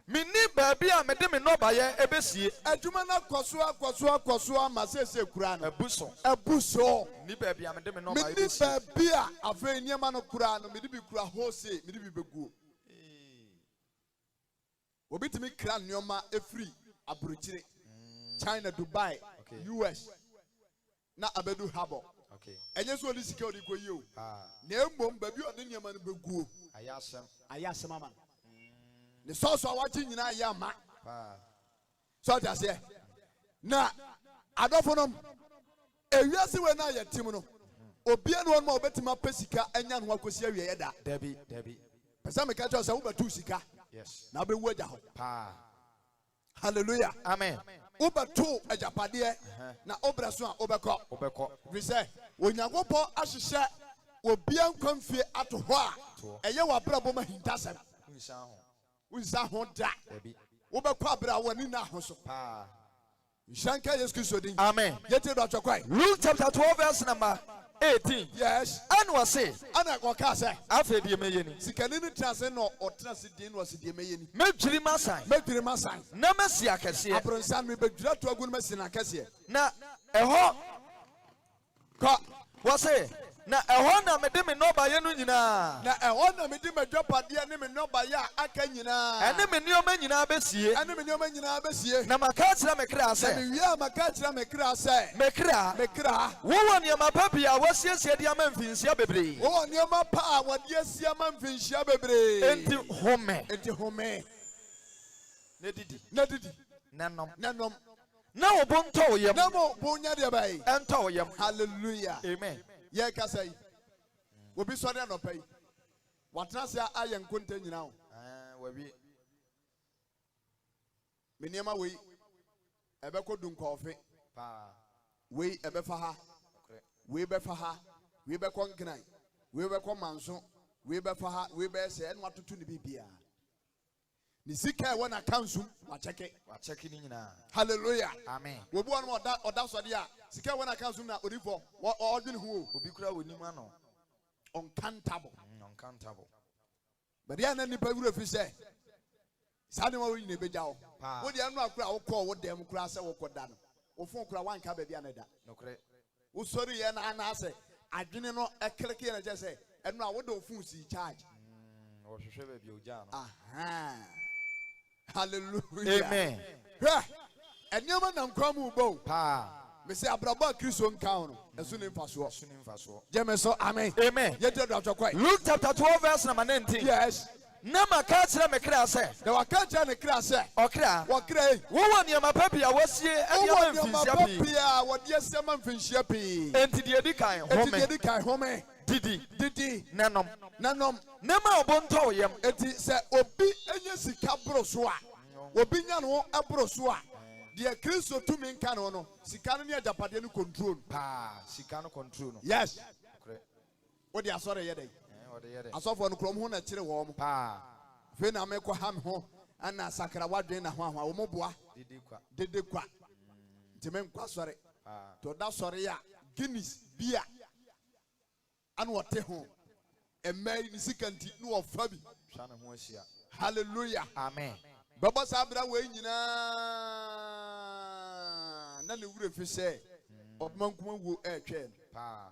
Minni baabi a mede me no baye ebesie. Adwuma na koso ama sese kura no. Ebuso. Ni baabi a mede me no baye ebesie. Minni baabi a afa niema no kura no mede bi kura hose, mede bi beguo. Obitimi kra nioma efri aburuchire. China, Dubai, US. Na abedu habo. Okay. Enye so oni sika odi koyi o. Na embom baabi odi niema no beguo. Ayasem ama. Ne so awachi nyina ya ma. So ta se. Na adofonom ewiase we na yetim no. Obia no ma obetima pesika enya no akosi awie yeda. Debi. Pesa me ka cho se wo betu sika. Yes. Na bewu aja ho. Hallelujah. Amen. Obeto ajapade na obraso a obekọ. We say onyankopọ ahyehyɛ obia nkwamfie ato hɔ a ɛyɛ wabrabɔ ma hintasɛm. Unsa ho da. Wobekọ abra wani na ho so. Shanka Yesu Kristo din. Amen. Yete do atwakwai. Luke chapter 12 verse number 18. Yes. And was say. Ana ko ka say. Afa die meyeni. Sikani ni transe no otrase din no se die meyeni. Medwiri masan. Na masi akese. Abronsan me bedwira to agun masi na akese. Na ɛhɔ ka was say. Na ɛhɔ na mede me no baye no nyina. Na ɛhɔ na mede madwapade ne me no baye aka nyina. Ɛne me nneɔma nyina besie. Na maka kyerɛ me kra sɛ. Na me wia maka kyerɛ me kra sɛ. Me kra. Wo wɔ nneɔma pa bi a wɔsiesie de ama mfinhyia bebree. Wo wɔ nneɔma pa a wɔde asie ama mfinhyia bebree. Enti home. Na didi. Nanom. Na wo bo ntɔ wo yam. Na mo bo nya de bai. Ɛntɔ wo yam. Hallelujah. Amen. Ye ka say. Obi so de no pai. Watena se aye nkonta nyina wo. Wabi. Meniema we ebe ko dun kofi. We ebe fa ha. We be fa ha. We be ko nkran. We be ko manso. We be fa ha. We be se en watoto ne bibia. Ni sika e wona kansu wa cheke ni nyina. Hallelujah. Amen. We bu won oda so de a sika e wona kansu na orifo odwene hu obi kura wonim ano. Uncountable. But ya na nipa wura fi se sade ma wo nyine beja wo. Wo de anu akura wo kọ wo dem kura se wo koda no. Wo fon kura wan ka ba bia na da. Nokre. Wo sori ye na ana se adwene no ekreke na je se enu a wo de fon si charge. Wo hwehwe ba bia oja no. Aha. Hallelujah. Amen. Enyama na nkwamu bo. Me say abraba Kristo nkan no. Esu ne mfaso. Jeme so amen. Amen. Yete do atwakwa. Luke chapter 12 verse number 19. Yes. Na maka kyerɛ me kra sɛ. Na waka kyerɛ ne kra sɛ. Ɔkra. Wɔkra. Wo wɔ nneɛma pa bi a wɔsie ɛnneɛma mfinhyia pii. Wɔde asɛma mfinhyia pii. Enti deɛ di kan home. Didi. Nanom. Nema obo ntɔ wo yam. Enti sɛ obi enye sika boro so a. Obi nya no ɛboro so a. Deɛ Kristo tumi nka no no. Sika no ne agapade no control. Sika no control no. Yes. What they are sorry yet. asɔfo no krom ho na kyere wɔ mo pa fe na me kɔ ham ho ana sakra wadwen na ho ahwa wo mo boa dede kwa ntime nkwa sɔre to da sɔre ya Guinness bia anu wote ho emai ni sikanti no ofa bi hwa ne ho ahia hallelujah amen baba sabra we nyina na ne wure fi sɛ omankuma wo etwe pa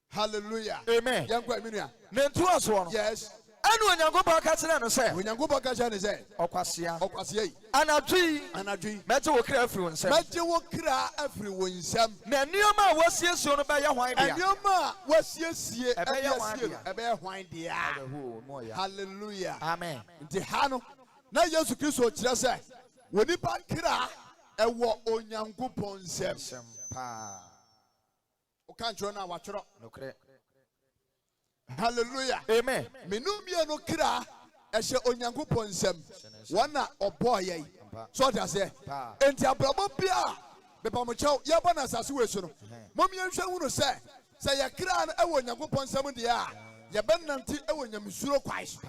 hallelujah amen yankwa minua ne ntu aso no yes anu onyankopɔn ka kyerɛ no sɛ onyankopɔn ka kyerɛ ne sɛ ɔkwasea yi anadwi mɛgye wo kra afiri wo nsɛm mɛgye wo kra afiri wo nsɛm na nneɛma a wɔasiesie no bɛyɛ hwan dea nneɛma a wɔasiesie ɛbɛyɛ hwan dea hallelujah amen nti ha no na Yesu Kristo kyerɛ sɛ wo nipa kra ɛwɔ onyankopɔn nsɛm pa o kan kyerɛ na watwerɛ nokre hallelujah amen menumie no kra ɛhyɛ onyankopɔn nsɛm wɔna ɔbɔɔ yɛn so ɔde aseɛ enti abrabɔ bia bepamokyɛw yɛbɔ na asase wɔ so no momiɛnhwɛ hu no sɛ yɛ kra no ɛwɔ onyankopɔn nsɛm deɛ a yɛbɛnante ɛwɔ nyamesuro kwae so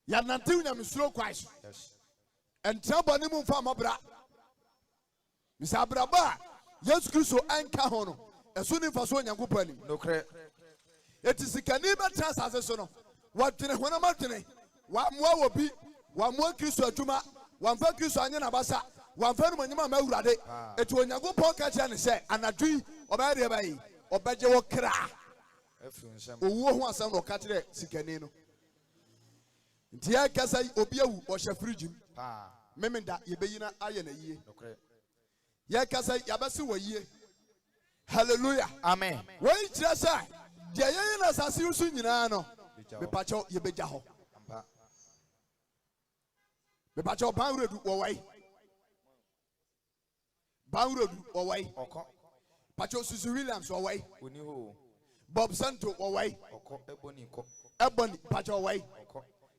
yɛnante nyamesuro kwae so ɛntra bɔne mu mfa mmɔbra misɛ abrabɔ a Yesu Kristo ɛnka ho no ɛso ne mfa so onyankopɔn anim nokre eti sikani bɛtena asase so no wɔdwene honam adwene wɔamoa wɔ bi wɔamoa Kristo adwuma wɔamfa Kristo anye n'abasa wɔamfa no manyama ma Awurade eti onyankopɔn ka kyerɛ ne sɛ anadwo ɔbɛyɛ deɛ bɛyɛ ɔbɛgye wo kra owuo ho asɛm na ɔka kyerɛ sikani no nti yɛkasa obi awu ɔhyɛ firigim memenda yɛbɛyi na ayɛ na yie yɛkasa yɛbɛse wɔ yie hallelujah amen wɔyi kyerɛ sɛ deɛ yɛyɛ na asase yi so nyinaa no mepakyɛw yɛbɛgya hɔ mepakyɛw banwuredu wɔwɔi pakyɛw Susu Williams wɔwɔi Bob Santo wɔwɔi Ebony pakyɛw wɔwɔi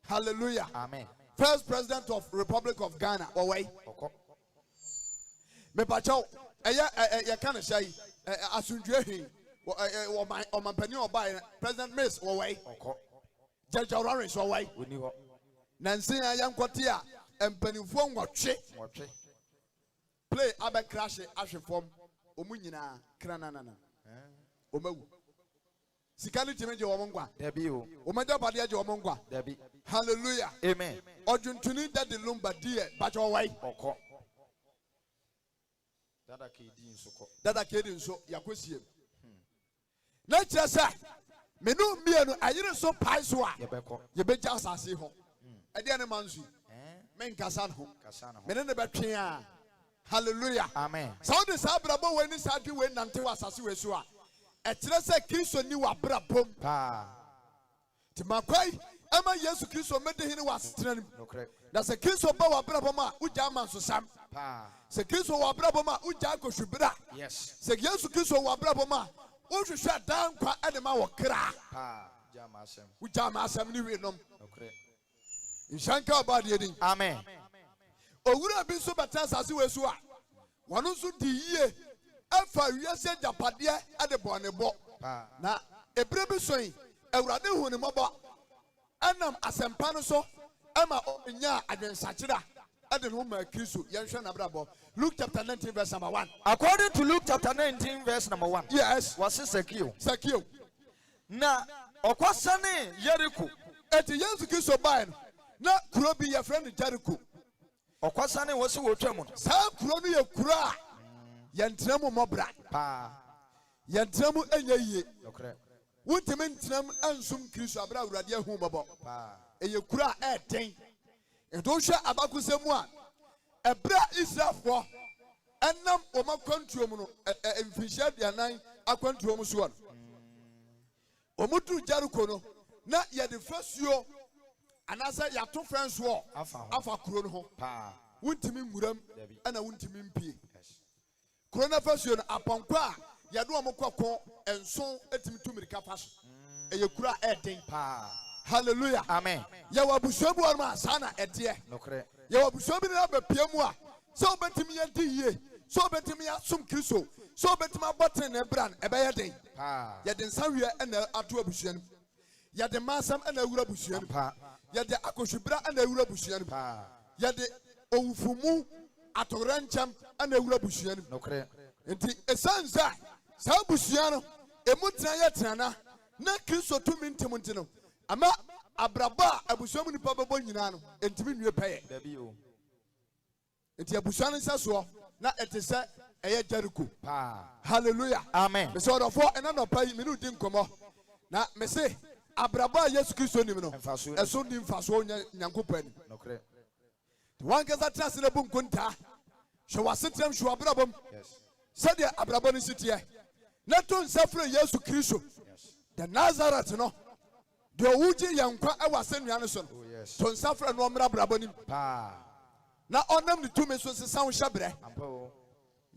hallelujah amen first president of Republic of Ghana wɔwɔi mepakyɛw yɛka ne hyɛ yi asundwe hwee ɔmampanin ɔbaa President Miss wɔwɔi Judge Lawrence wɔwɔi nansi a yɛnkɔte a mpanimfoɔ nwɔtwe play abɛ crash ahwe fam ɔmu nyinaa krananana ɔmawu sika ne timi gye wɔn nkwa ɔmagya badeɛ gye wɔn nkwa hallelujah amen ɔdwontoni dade lumba deɛ bakyɛ wɔwɔi dada kedi nso yakosiem na kyerɛ sɛ menu mmienu ayere so pae so a yɛbɛgya asase hɔ ɛdeɛ ne ma nso menkasa no ho mene ne bɛtwe a hallelujah amen sɛ wode saa abrabɔ wei ne saa adwe wei nante wɔ asase wei so a ɛkyerɛ sɛ Kristo ni wɔ abrabom nti makwai ɛma Yesu Kristo mɛde hene wɔ asetena no mu na sɛ Kristo ba wɔ abrabom a wogya ama nsosam sɛ Kristo wɔ abrabom a wogya akɔhwibra sɛ Yesu Kristo wɔ abrabom a wohwehwɛ dan nkwa ɛde ma wɔ kra wogya ama asɛm ne wie nom nhyɛnka ɔba deɛ din amen owura bi nso bɛtena asase wei so a wɔno nso di yie ɛfa wiase agyapadeɛ ɛde bɔ ne bɔ na ebire bi so yi Awurade hu ne mmɔbɔ ɛnam asɛmpa no so ɛma ɔnya adwensakyera ɛde ne ho ma Kristo yɛnhwɛ n'abrabɔ Luke chapter 19 verse number 1 according to Luke chapter 19 verse number 1 yes wɔse Sakio na ɔkɔsane Yeriko eti Yesu Kristo bae no na kuro bi yɛfrɛ no Jericho ɔkɔsane wɔse wɔtwa mu no saa kuro no yɛ kuro a yɛntena mu mmɔbra yɛntena mu ɛnyɛ yie wontimi ntena mu ansum Kristo abra Awurade ahu mmɔbɔ ɛyɛ kuro a ɛɛden nti wohwɛ abakosɛm mu a ɛbrɛ Israelfoɔ ɛnam wɔn akwantuo mu no mfinhyia 40 akwantuo mu soɔ no wɔn duru Jericho no na yɛde fasuo anaasɛ yɛato fɛn soɔ afa kuro no ho wontimi nwuram ɛna wontimi mpie kuro no fasuo no apɔnkɔ a yɛde wɔn kɔkɔ nson etimi tumirika fa so ɛyɛ kuro a ɛɛden hallelujah amen yɛwɔ abusua bi wɔ no a saa na ɛdeɛ yɛwɔ abusua bi na bɛpie mu a sɛ wobɛtumi yɛnti yie so betimi asum Kristo so betimi abotre na bran ebeye den ye de nsawie na ato abusua no ye de masam na awura abusua no ye de akohwebra na awura abusua no ye de owufumu atorancham na awura abusua no enti esanza sa abusua no emutra ye trana na Kristo tumi ntemu ntino ama abraba abusua mu nipa bebo nyina no entimi nwe peye enti abusua no nsaso na etese eye Jericho hallelujah amen me so do for ena no pai me no di nkomo na me se abraba Yesu Kristo nim no eso ni mfaso nyankopani wan kaza trase na bu nkonta hwe wasetrem hwe abrabom sade abraba no sitie na to nsafre Yesu Kristo the Nazareth no de owuji yankwa e wasenua no so to nsafre no omra abraba nim na onam ni tumi so sesan hyebre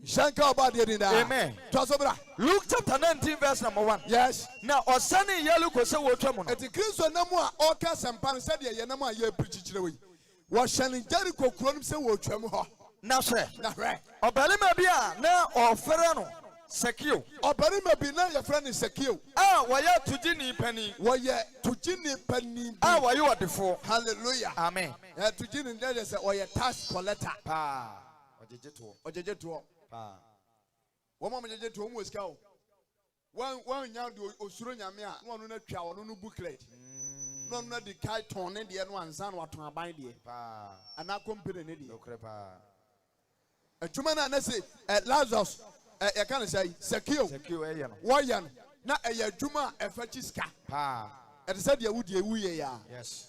shanka about the dinda amen tosobra Luke chapter 19 verse number 1 yes now osane yelu ko se wotwa mu no eti Kristo namu a oka sempan se de ye namu a ye prichichire we wo hyane Jericho kuro nim se wotwa mu ho na hwe obelima bi a na ofere no Sekio obelima bi na ye frɛ Sekio waya tujini pani waya odefo hallelujah amen tujini dey say oye tax collector ojejeto wo mo jejeto mo sika o wan nya de osuro nyame a no no na twa wo no booklet no no de kai ton ne de no ansan waton aban de ana company ne de atuma na say Lazarus e kan say Sekio eye no wo ye no na eye adwuma efa chi sika e de say de awudie wuye ya yes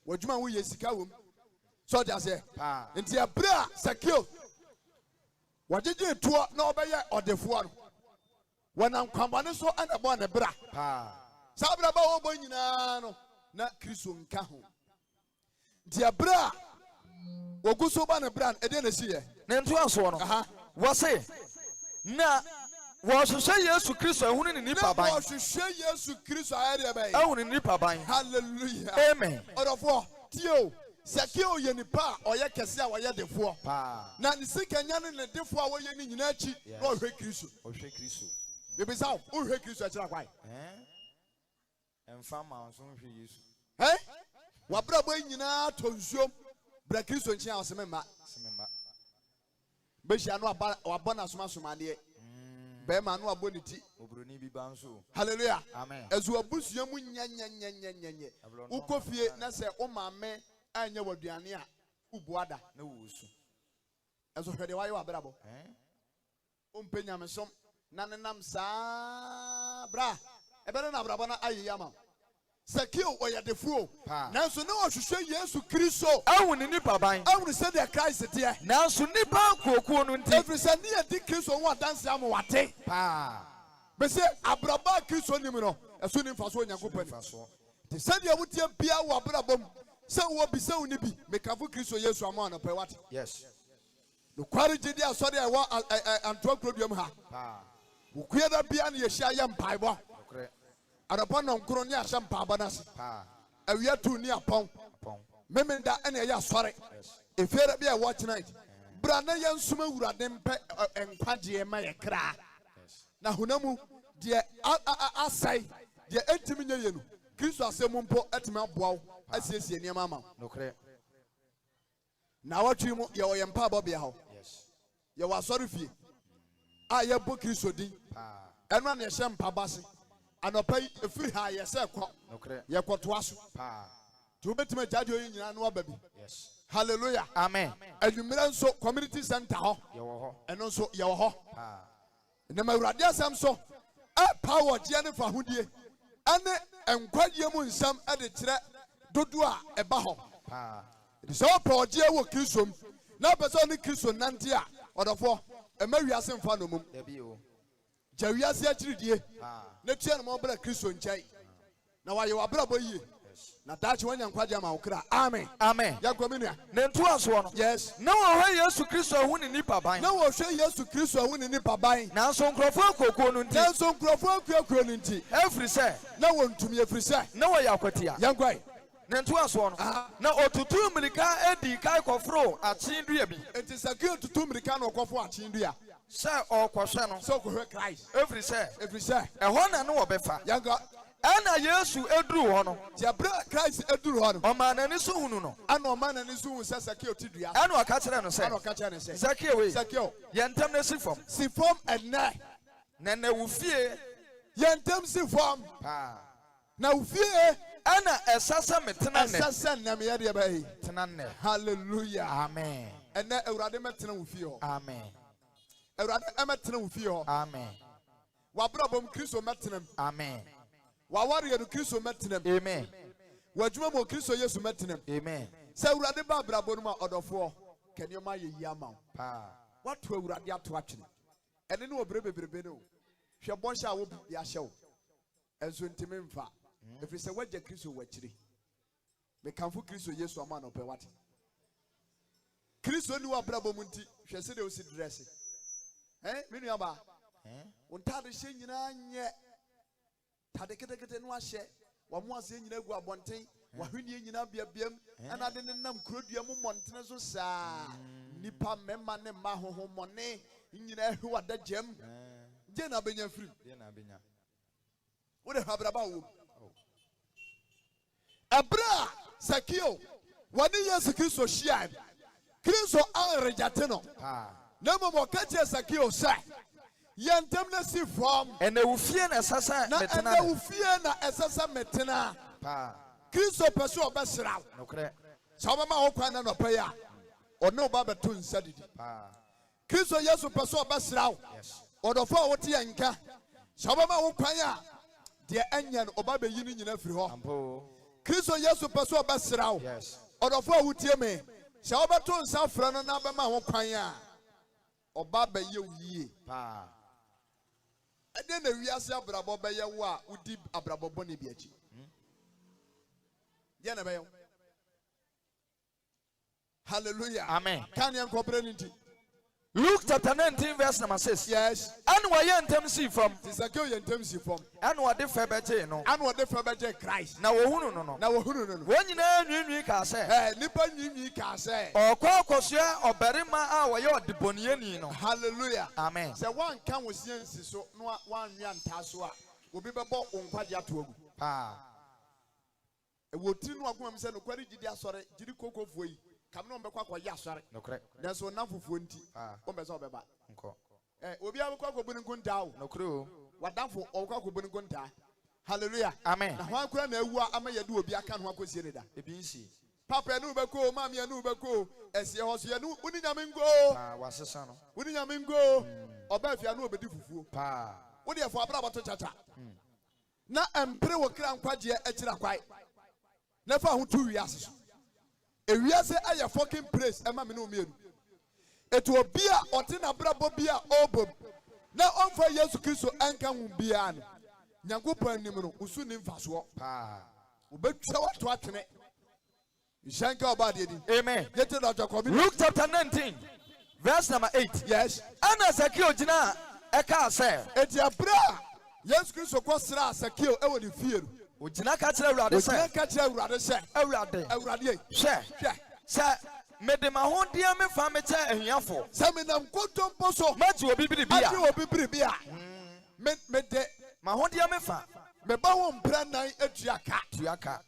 wadwuma wuye sika wom so dia say enti abra Sekio wajeje tuo na obeye odefo no wanam kwambane so ana bo ne bra sabra ba wo bo nyina no na Kristo nka ho dia bra woguso ba ne bra e de na siye ne nto aso no wo se na wo hwehwe Yesu Kristo ehunu ni nipa ban wo hwehwe Yesu Kristo ayere ba ehunu ni nipa ban hallelujah amen odofo tio Sekio ye nipa oye kese a woye defo na ni sikanya ne ne defo a woye ni nyina achi na ohwe Kristo bebisa o ohwe Kristo achira kwai emfa ma so hwe Yesu wabra bo nyina tonsuom bra Kristo nchi a osemema behia no abona soma de be ma no aboniti obroni bi banso hallelujah amen ezu abusuam nyanyanyanyanyanyen ukofie na se o maame anya waduane a ubuada na wusu ezo hwede waye wabrabo ompenya mesom na nenam saa bra ebere na abrabo na ayiyama Sekio oyadefuo nanso ne ohwehwe Yesu Kristo awuni nipa ban awuni se de Christ de nanso nipa kokuo no nti every se ne di Kristo wo dance am wate be se abraba Kristo nim no eso ni mfaso onyankopani te se de wutie bia wo abrabom se wo bi se uni bi mekafo Kristo Yesu ama no pe wate yes no kwari gidi asori e wo Antoakrom ha ukuye da bia na ye hia ye mpaibo arapon no nkro ni ahye mpaba na se awia tu ni apon memenda ene ye asori efiere bia watch night bra na ye nsuma wurade mpe enkwagye ma ye kra na hunamu de asai de etimi nye yenu Kristo asemu mpo etimi aboawo asiesie niam ama na watwi mu ye wo ye mpaba bia ho ye wa asori fie a ye bo Kristo din eno na ye hye mpaba se anopai efiri ha ye se ko ye kwoto aso to betima jade oyin nyina no ababi hallelujah amen adwumira nso community center ho ye wo ho eno nso ye wo ho na mawurade asam so power je ne fa hodie ane enkwadie mu nsam ade kire dodo a eba ho so power je wo Kristo na person ni Kristo nante a odofo emawiase mfa no mum jawiase achiridie na tia no mo bra Kristo nchai na waye wabra boyie na dachi wanya nkwaje ma okra amen amen yakomenia ne nto aso no yes na wo hwe Yesu Kristo hu ni nipa ban na wo hwe Yesu Kristo hu ni nipa ban na so nkrofo kokuo no nti na so nkrofo akuakuo no nti every say na wo ntumi every say na wo yakwatia yankwai Nentuaso no. Na otutu mmirika edi kai kofro achindua bi. It is a good to Tumrika no kofo achindua. Sir okwhwe no. So go Christ. Every say. Ehon na no obefa. Yanga. Ana Yesu eduru ho no. Jabra Christ eduru ho no. Omanani so hunu no. Ana omanani so hu se Zakeo tidua. Ana aka kire no say. Ana aka kire no say. Zakeo. Yentam na si fom. Si fom enne. Na wo fie. Yentam si fom. Pa. Na wo fie. Ana esasa metena ne. Esasa na me yade ba yi. Tena ne. Hallelujah. Amen. Enne Ewurade metena wo fie ho. Amen. Ewurade emetena wo fie ho. Amen. Wa brabom Kristo metena. Amen. Wa wari no Kristo metena. Amen. Wa djuma mo Kristo Yesu metena. Amen. Se Ewurade ba brabo no ma odofo kenyo ma ye yi ama. Pa. What to Ewurade ato atwene. Ene ne obrebebrebe no. Hwe bonsha wo bi ahye wo. Enso ntime mfa. Efiri se wagya Kristo wachiri. Me kanfo Kristo Yesu ama no pe wate. Kristo ni wa brabo mu nti hwe se de o si dress. Menu aba. Untade hye nyina nye. Tade kete no ahye. Wa mo ase nyina gu abonten. Wa hwenie nyina biabiam. Ana de nenam kurodua mu montene so saa. Nipa mema ne ma hohomone. Nyina hwe wada jam. Je na benya firi. Je na benya. Wo de habraba wo. Abra Zakeo. Wani Yesu Kristo shia. Kristo an rejate no. Na mo kache Zakeo sa. Yentem na si form. Ene wo fie na esasa metena. Ene wo fie na esasa metena. Kristo pese obesra. Nokre. Sa obama ho kwan na no pa ya. Ono oba beto nsa didi. Kristo Yesu pese obesra. Yes. Odofo wo te yanka. Sa obama ho kwan ya. De anya no oba be yini nyina firi ho. Ampo. Kristo Yesu pese obesra. Yes. Odofo wo tie me. Sa obeto nsa fra no na bema ho kwan ya. Oba be ye wiye. Pa. Ede na wiase abrabo be ye wo a udi abrabo bone bi achi. Ye na be yo. Hallelujah. Amen. Can you comprehend it? Luke chapter 19 verse number 6. Yes. And why yentem si from? Zakeo yentem si from. And what the febeje no. And what the febeje Christ. Na wo hunu no. Na wo hunu no. Wo nyina nwinwi ka se. Nipa nwinwi ka se. Okwa akosua obarima a wo ye odiboniani no. Hallelujah. Amen. Se wan kan wo siansi so no wan nwa ntaso a obi bebo onkwaje ato agu. Pa. E wo tiri no agoma mi se no kwari gidi asore gidi kokofuo yi. Kam no mbekwa kwa ya asore. Nokre. Nanso na fufuo nti. O mbese obeba. Nko. Obi abekwa ko buni nkunta o. Nokre o. Wadamfo okwa ko buni nkunta. Hallelujah. Amen. Na hwan kura na ewu ama yede obi aka no akosie ne da. Ebi nsi. Papa enu beko, mama enu beko, esie hoso enu uni nyamingo. Pa wasesa no. Uni nyamingo. Oba fia no obedi fufuo. Pa. Wo de fo abra bato chacha. Na empre wo kra nkwaje akira kwai. Na fa ho tu wiase so. Ewiase aye fucking praise ema me no mienu. Etu obi a ote na brabo bi a obom. Na onfa Yesu Kristo anka hu bia no. Nyankopon anim no usu ni mfaso. Pa. Obetwa wato atwene. Shanka obade di. Amen. Luke chapter 19 verse number 8. Yes. Ana Zakeo jina eka say. Eti abra Yesu Kristo kwasra Zakeo ewo ni fie no. Ojina ka kire Awurade say. Ojina ka kire Awurade say. Awurade. Hwe. Mede ma ho dia me fa me che ahiafo. Se me nam kontompo so. Maji obi bibia. Maji obi bibia. Me de ma ho dia me fa. Me ba wo mpra nan atuaka. Tuaka.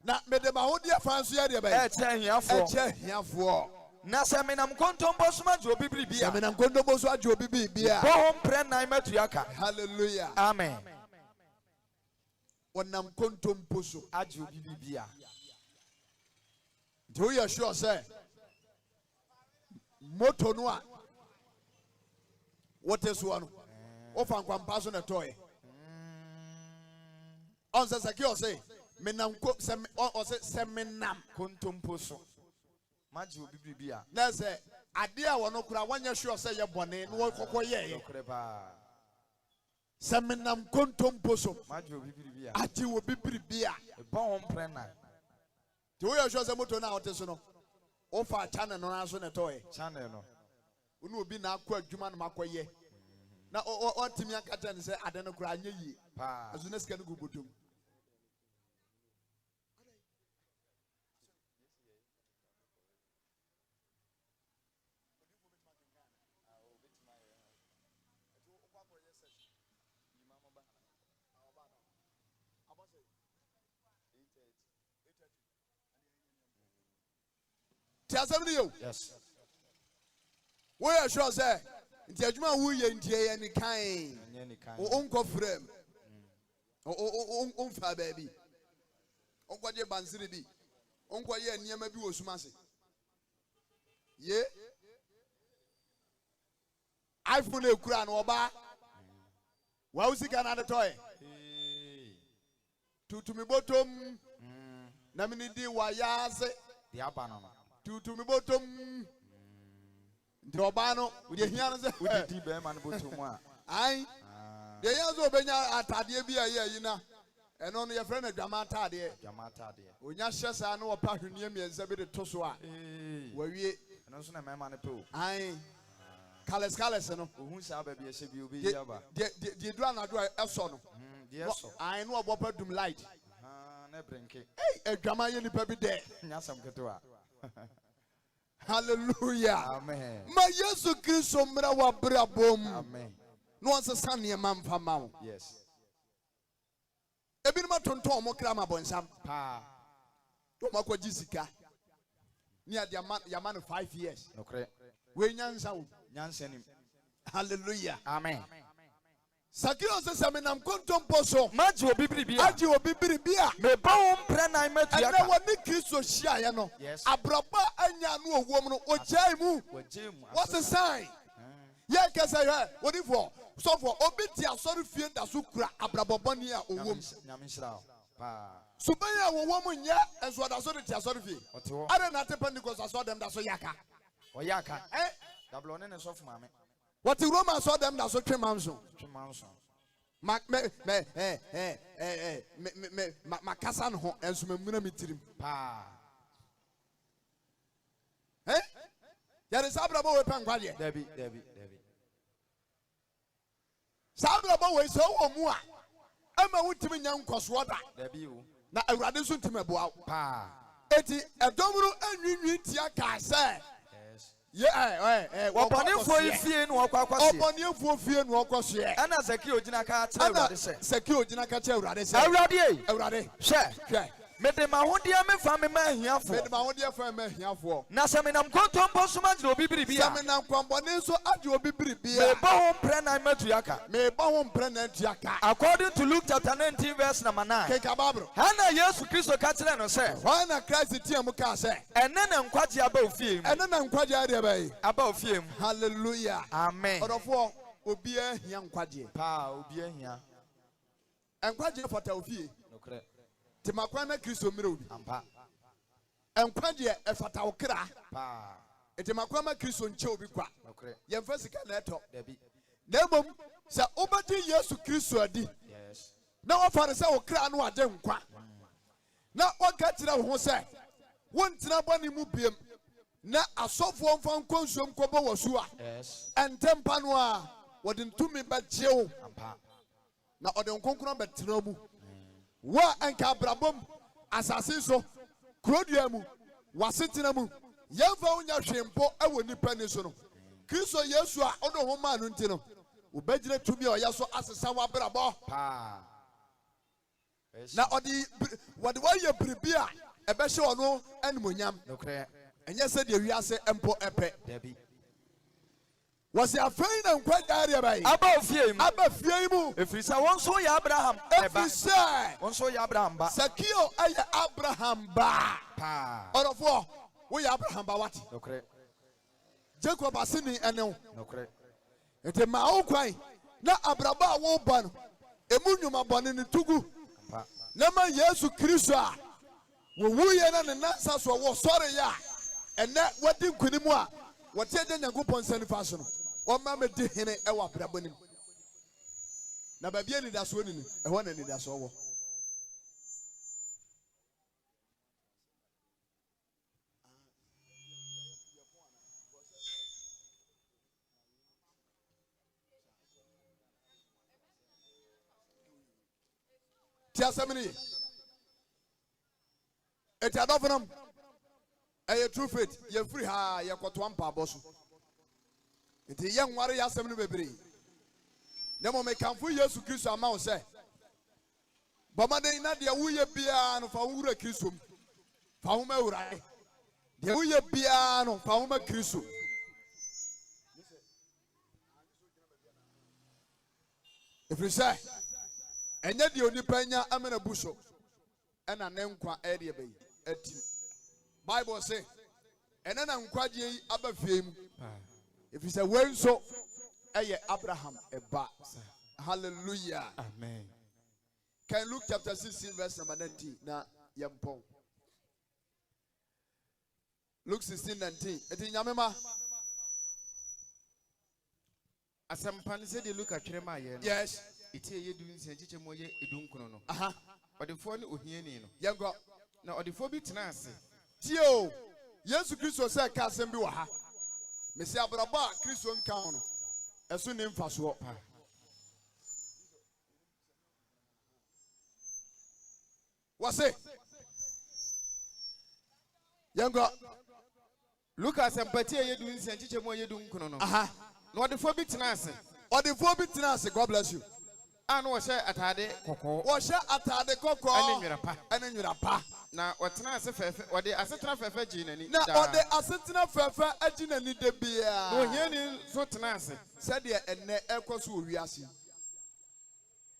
Na me de ma ho dia fa nso ya de ba. E che ahiafo. E che ahiafo. Na se me nam kontompo so maji obi bibia. Se me nam kontompo so aji obi bibia. Bo ho mpra nan matuaka. Hallelujah. Amen. Onam kontompo so aji obi bibia. Do you sure say moto no a what is one ofan kwampa so na toy on say Zakeo say menam ko se menam kontompo so maji obi bibia na say ade a wono kura wanya sure say ye bone no kokoye se menam kontompo so maji obi bibia ati obi bibia e bon prena. Do you sure say moto na hote so no ofa channel no na so na toy channel no unu obi na akọ adwuma no makoye na o timi akata ne say ade no kura anye yi pa azu na sika no gubotom Yes. We are sure say nti adwuma wo ye ntie ni kan. O onko frame. O fa ba bi. Onko je bansiri bi. Onko ye niam bi wo sumase. Ye iPhone ekura na oba. Wa usika na de toy. Tutumi bottom. Na mini di wa yaze. The abana. Tutumi bottom. Drobano, we hear us. We did be man bottom. Aye. The yazo benya atade bi aye yina. Eno no your friend adwama atade. Adwama atade. Onya hyesa na opa hwenie mienza bi de to so a. Wawie. Eno so na mema ne pe o. Aye. Kales no. Ohun sa ba bi ehye bi obi yaba. The do anado eso no. The eso. Aye no obopa dum light. Na brenke. Hey, adwama ye nipa bi de. Nyasam ketewa. Hallelujah. Amen. Ma Yesu Kristo mra wa brabom. Amen. No one says ne man fama. Yes. Ebi ma tonton mo kra ma bonsam. Pa. To ma ko jisika. Ni ade ya man 5 years. No kre. We nyansa wo. Nyansa nim. Hallelujah. Amen. Sakio se seminam kontom poso. Maji obi biribia. Aji obi biribia. Me ba won pre na metua ka. Ene woni Kristo hia ye no. Yes. Abraba anya no owom no ojai mu. What's the sign? Ye kesa ye woni for so for obi ti asori fie da so kura abraboboni a owom. Nyamishra. Pa. Subaya wowom nya enso da so ti asori fie. Are na te Pentecost aso dem da so yaka. Oyaka. Dablo ne so fuma me. What the Romans saw them that so three manso. Makasan ho enso memuna mitirim. Pa. Eh? There is abrabo we pankwaje. Debi. Sabrabo we so omu a. Ama wutimi nya nkoso da. Debi o. Na awurade so ntime boa. Pa. Eti edomru anwinwi tia ka se. Wabonefo ifie no akwakwase. Wabonefo fie no akwaso. Ana Zaki ogina ka kire awurade se. Zaki ogina ka kire awurade se. Awurade. Hwe. Mede mahode me fa me ma ahiafo. Mede mahode fa me ahiafo. Na se me nam kontompo so ma gire obi biribia. Se me nam kwambone so age obi biribia. Me ba ho mpre na matuaka. Me ba ho mpre na tuaka. According to Luke chapter 19 verse number 9. Keka babro. Hana Yesu Kristo ka kire no se. Hana Christ tie mu ka se. Ene na nkwaje aba ofie mu. Ene na nkwaje ade bai. Aba ofie mu. Hallelujah. Amen. Odofo obi ahia nkwaje. Pa obi ahia. Nkwaje fata ofie. Nokre. Timakwa na Kristo mire obi. Ampa. Nkwaje efata okra. Pa. Timakwa ma Kristo nche obi kwa. Nokre. Yemfa sika na eto. Debi. Na ebom se obadi Yesu Kristo adi. Yes. Na ofare se okra no ade nkwa. Na oka tira ho se wontina bani mu biem. Na asofo mfa nkonsuom kobo wasu a. Yes. Entempa no a wode ntumi ba jew. Ampa. Na ode nkonkron betena mu. Wa enka brabom asase so krodua mu wasetina mu yemfa unya hwempo ewo nipa ni so no Kristo Yesu a odo ho ma no ntino obegire tumi o yeso asesa wa brabo pa na odi wode wa ye bribia ebe hye ono animonyam nokre enye se de wiase empo epe debi was ya fein na nkwaja area bai aba fie mu efrisa won so ya Abraham efrisa won so ya Abraham ba Sakio aya Abraham ba pa orofo wo ya Abraham ba wati nokre Jacob asini ene nokre ete ma okwan na abraba wo ba no emu nnwuma bone ne tugu pa na ma Yesu Kristo a wo wuye na ne nasa so wo sori ya ene wadi nkunimu a wote je Nyankopon sani faso no o ma me di hene e wa brabonim na ba bia ni da so ni e ho na ni da so wo tia samini eti adofnam a true faith ye free ha ye kwoto ampa aboso enti ye nware ya asem no bebre na mo me kanfo Yesu Kristo ama wo se Bamade na dia wuye bia no fa wura Kristo. Fa wo ma wura. Dia wuye bia no fa wo ma Kristo. If you say enya dia onipa nya amena buso ena ne nkwa ere be ati. Bible say ena na nkwaje yi aba fiem. If you say when so eye Abraham eba. Hallelujah. Amen. Can Luke chapter 16 verse number 19 na yampon. Luke 16:19. Eti nyamema. Asampan said the look at Trema. Yes. It's a year doing Sanchiche Moye Edunkono. Aha. Or the phone Uhiani. Yango. Now, or the phobia Tenase. Tio. Yesu Kristo said Kasembi waha. Mesi Abraba Kristo nkaono. Esu ne mfaso. Wase. Yango. Look at some party doing Sanchiche Moye Dunkono. Aha. No, the phobia Tenase. Or the phobia Tenase. God bless you. And was share at Ade Coco. Was share at Ade Coco. And then you're a pa. Now, what Tenase or the Assetra Fefe Gene. Now, or the Assetra Fefe Agina need the beer. No, Yenny, so Tenase. Said ye and ne echoes who we are seeing.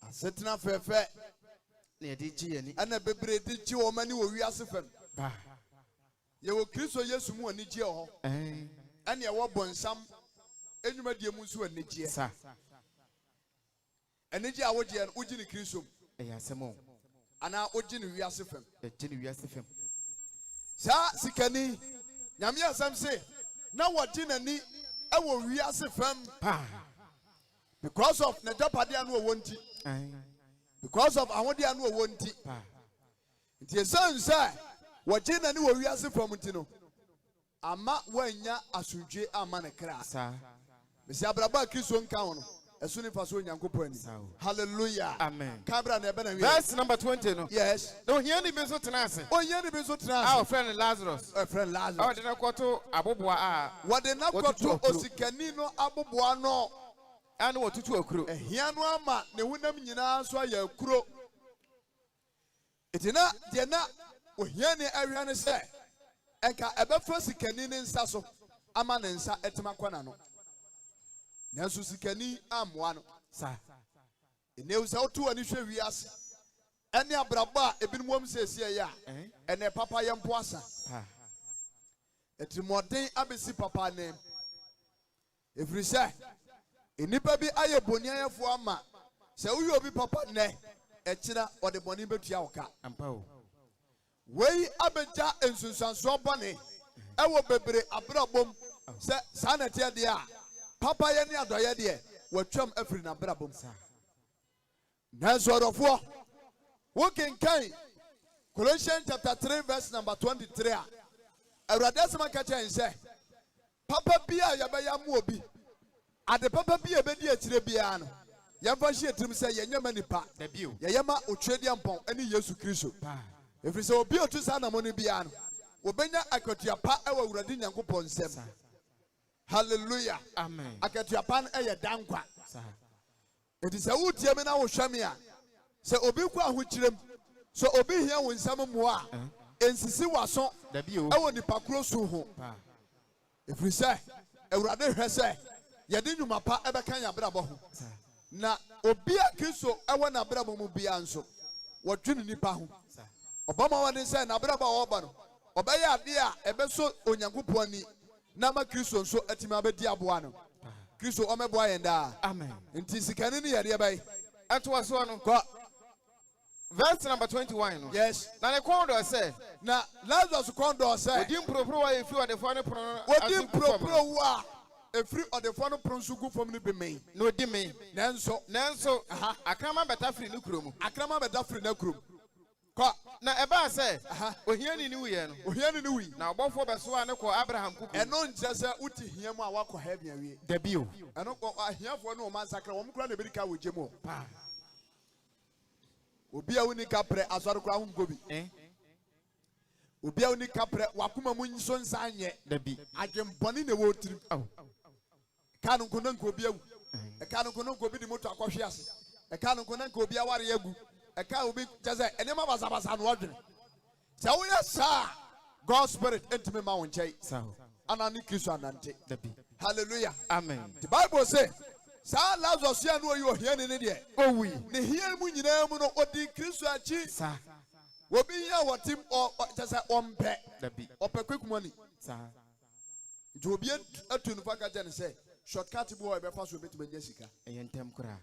Assetra Fefe. Near DG and a baby did you or many will we are suffering. You will Christo yes more Nigio. And you were born some. And you made your musu and Nigia. And Nigia would you and Ujini Christum. Yes, more. And now Ujini we are suffering. The Jenny we are suffering. Sir, Sikani. Yamia some say. Now what Jina ni I will we are suffering. Because of Najapadian won't it. Because of Awadian won't it. It is son, sir. What Jina ni we are suffering. Ama wanya asuje amane kra. Mesi abraba Kristo nkaono. Esu ni faso nyankopon ani. Hallelujah. Amen. Kabra na ebe na wi. Verse number 20 no. Yes. No here ni beso tenase. Oh here ni beso tenase. Our friend Lazarus. Friend Lazarus. Oh de na kwoto aboboa a. What de na kwoto osikani no aboboa no. Anu otutu akuro. Ehia no ama ne hunam nyina so ya akuro. Etina de na ohia ni awia ne se. Enka ebefo sikani ne nsa so ama ne nsa etima kwana no. Nanso sikani amwa no. Sa. Ene usa otu ani hwe wiase. Ene abraba ebinomom sese ya. Ene papa yempo asa. Etimoden abesi papa ne. Efrise. Enipa bi aye boniayefo ama. Se uyo obi papa ne. Ekira ode boni betua woka. Ampa o. Wei abeja ensunsanso bone. Ewo bebre abrabom. Se sanete de a. Papa ye ni adoye de watwam afiri na brabom sa. Nanso orofo wo kenkan Colossians chapter 3 verse number 23 a Awurade asema ka chen se papa bia ya be ya mu obi ade papa bia be di akire bia no yemfa hye trim se yenyama nipa ye yema otwedi ampon ani Yesu Kristo efiri se obi otu sa na mo ni bia no obenya akotua pa ewa Awurade Nyankopon nsem. Hallelujah. Amen. Akatua pan eye dankwa. It is a wotie me na wo hwame a. Se obi kwa ahokyirem. So obi hia wo nsam mo a. Ensisi waso. Ewo nipa kro so ho. Efiri se Awurade hwɛ se ye de nnwuma pa ebeka ya brabɔ ho. Na obi a Kristo ewo na brabɔ mu bia nso. Wodwene nipa ho. Obama wade se na brabɔ a oba no. Obɛyɛ ade a ebeso Onyankopɔn ani. Nama Kristo nso atima abedi aboa no. Kristo omeboa yenda. Amen. Nti sikani ni yade bai. Anto so no. Verse number 21 no. Yes. Na ne kondo say na Lazarus kondo say. Odim propro wa efi odefo no pro. Odim propro wa efri odefo no pro nso gu fam ni be me. Na odime. Nanso akrama beta firi ni kurom. Akrama beta firi na kurom. Na eba say ohiani ni wuye no. Ohiani ni wi. Na obofo beso a ne ko Abraham kuku. Eno nche se uti hia mu a wakọ heaven awie. Dabio. Eno ahiafo no o mansakra wo mkura na berika woje mu. Obi a woni kapre asọrọ kura hum gobi. Obi a woni kapre wakuma mu nso nsa anye. Dabi. Adwemboni na wo tiri. Kanu kono nko obi awu. Kanu kono nko obi di moto akọhwe ase. Kanu kono nko obi aware agu. eka obi just say enema basabasa no odwene say wo yes God's spirit entime ma wo nchai anani Kristo anante hallelujah amen the Bible say sa Lazarus ya no yo hia ne de owi ne hia mu nyina mu no odi Kristo achi sa obi ya wotim o just say ompe ope kwekumani sa obi atu no faka je ne say shortcut bo e be fa so betima nya sika eyentem kura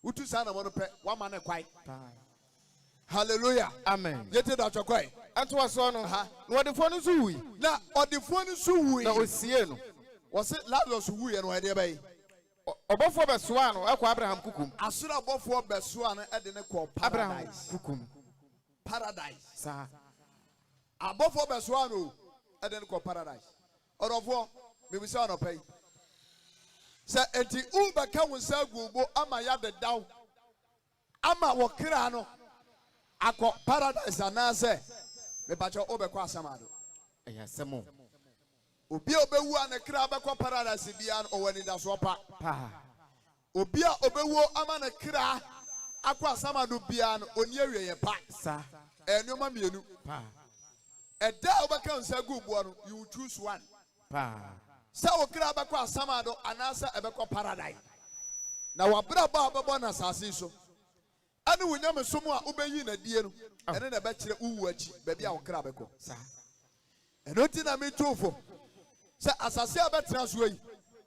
utu sa na mo no pe wa ma ne kwai hallelujah amen yete da chokwai anto waso no ha no odefo no so wi na odefo no so wi na osie no wose Lazarus wu ye no e de bai obofo besoa no ekọ Abraham kukum asura obofo besoa no e de ne kọ Abraham kukum paradise sa abofo besoa no e de ne kọ paradise orofo me bi sa no pai se enti u ba ka wonsa gubo ama ya de daw ama wo kra no akọ paradise anase me ba cho obekọ asamado eya semo obi obewu an kra abekọ paradise bia no owani da so pa obi a obewu ama na kra akọ asamado bia no oni awieye pa sa enoma mienu pa eda obeka nsa gubo no you choose one pa sa wo kra abekọ asamado anase ebekọ paradise na wabra ba abebo na sase so anu wunyam somu a ubeyi na die no ene na be kire uwu achi ba bia wo kra beko sa eno ti na me tofo se asase abetra so yi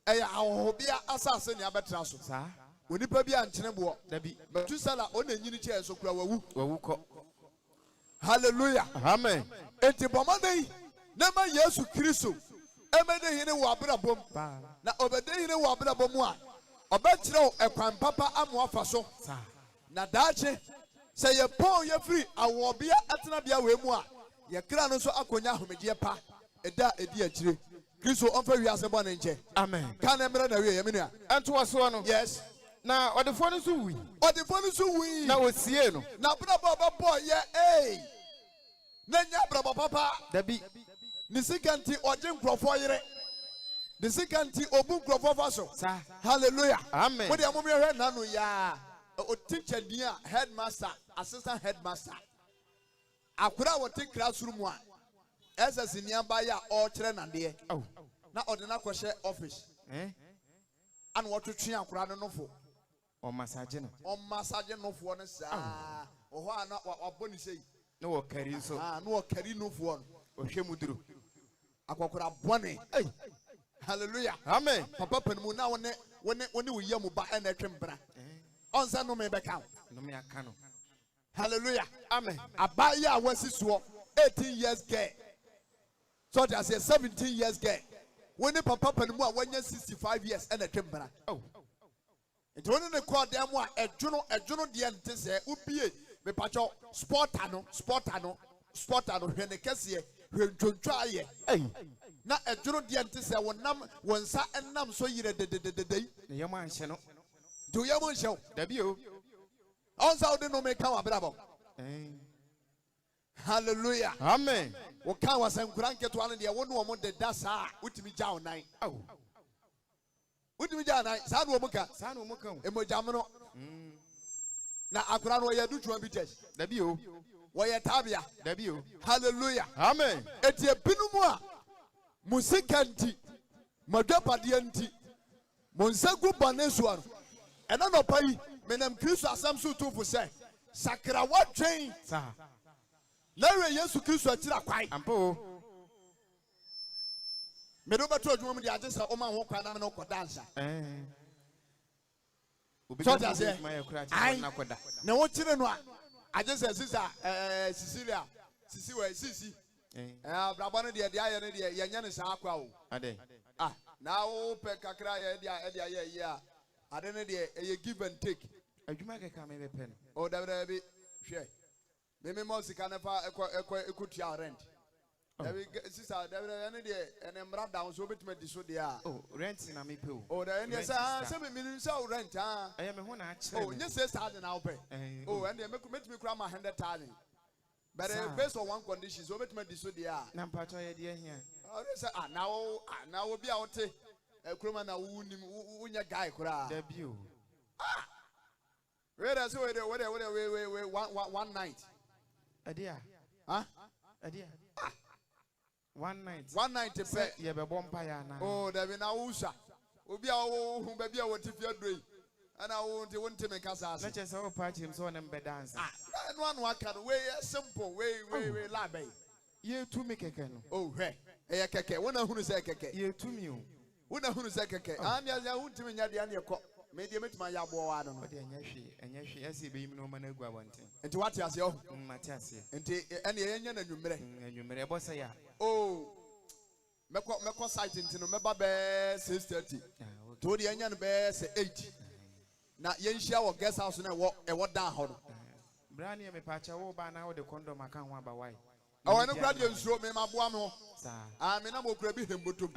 eya ahohobia asase ne abetra so sa onipa bia nkyene bo dabi metusala ona nyini che so kura wawu ko hallelujah amen enti bomane na ma Yesu Kristo emede hine wo abrabom na obede hine wo abrabom a obekire ekwan papa amoafa so sa na dache say ye pon ye free awobia atena bia we mu a ye kra no so akonya ahomegye pa eda edi akire Kristo onfa wi asebo na nche amen kan emre na wi ye menua anto waso no yes na odefo no so wi na osie no na brabo babo ye na nya brabo papa dabi ni sikanti oje nkrofo yire ni sikanti obu nkrofo faso sa hallelujah amen wo de amome hwe nanu ya o teacher dia headmaster assistant headmaster akura wo te classroom a SS niamba ya o kire nande na odena kwhye office an wo twetwe akura no nofo o massage nofo no sa oho ana waboni sei no wo kari so no wo kari nofo no o hwemuduro akokura bone hallelujah amen papa panimu na wone wo yamu ba na twembra onza no me beka no me aka no hallelujah amen abaya wasi so 18 years girl so just 17 years girl when papa panimu a wanya 65 years na twembra enti woni ne call dem a edwono de ente se ubie me pacho sportano hwe ne kese hwe ntwontwa aye na edwono de ente se wonam wonsa enam so yire dedededei ne yama anhye no do yamo nhyew dabi o onza ode no me kan wa brabo hallelujah amen wo kan wa sankura nketo ane de wonu omo de da saa utimi ja onan utimi ja onan saa no omo ka emojam no na akura no ye dutuan bi tes dabi o wo ye tabia dabi o hallelujah amen etie binumu a musika nti madwapade nti monsagu baneso ano ena no pai menam Kristo asam so to for say sakra watwen sa na we Yesu Kristo akira kwai ampo me do beto adwuma mu de agye sa o ma ho kwa na me no kodansa obi so ga say ma yakura ti na koda na wo kire no a agye sa sisa Cecilia sisi brabo no de aye no de yenya ne sa akwa o ade na wo pe kakra ye de aye ye a ade no de e give and take adwuma keka me be pen o da bi hwe me mo sika na fa ekutua rent David sister David ene de ene mra down so betima di so de a rent na me pe o da ene say me min say rent me ho na a kire nye say 6,000 na ope ene metimi kura ma 100,000 but based on one condition so betima di so de a na mpacho ye de ahia o say na wo bia wote kuroma na wo nim unya guy kura da bio Wait, one night. Adia. Huh? Adia. 1 night. 1 night to pay. Yeah, be bompire now. Oh, there be now Usha. Obi a baby what if you're doing. And I want to make us ask. Let us all party him so and be dance. And one can way simple, way, labe. You to make a can. Oh, hey, a keke. One who is a keke. You to me. One who is a keke. I'm your to me at the end of your maybe meet my yabo. I don't know. And yes, she has been no man go one thing. And to what you say, Matthias, and any Indian and you may have say, oh, Meko site into no member 6:30. To the Indian bear say 8. Now, yen share or guest house and what down hold. Brandy, me patch a by now the condom I can't want by why. Oh, I know graduates wrote me my boy. Sir, I mean, I'm going to be him, but you.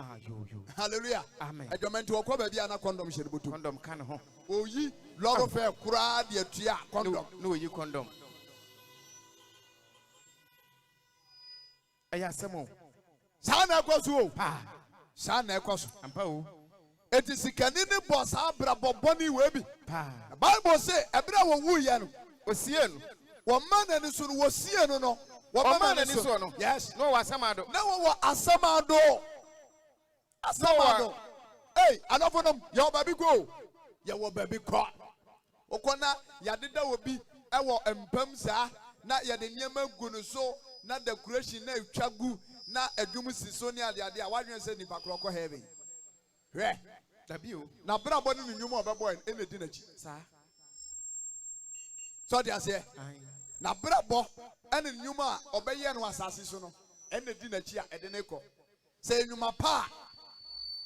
Hallelujah. Amen. I don't mean to acquire a condom, she would Condom can home. Oh, ye, Lord of fair, crowd, your tia, condom. No, you condom. I have some more. Sana Kosu. Sana Kosu. And Poe. It is a canine boss, Abra Bonnie Webby. The Bible say, Abra Wuyan was seeing. 1 man and his son was seeing no. 1 man and his son. Yes. No, Asamado. No, Asamado. Asamado. Hey, enough of them. Your baby go. Your baby caught. Okona, Yadida will be our empemsa. Not yet the Yama Gunuso, not the creation of Chagu, not a Gumusisonia, the idea. Why do you say Nipa Clock heavy? Yeah. Now, Brabon, you more boy in the dinner. Sir. So they say, now Brabo and the Numa obey and was assassin and the dinner chia at the Neko. Say, Numa pa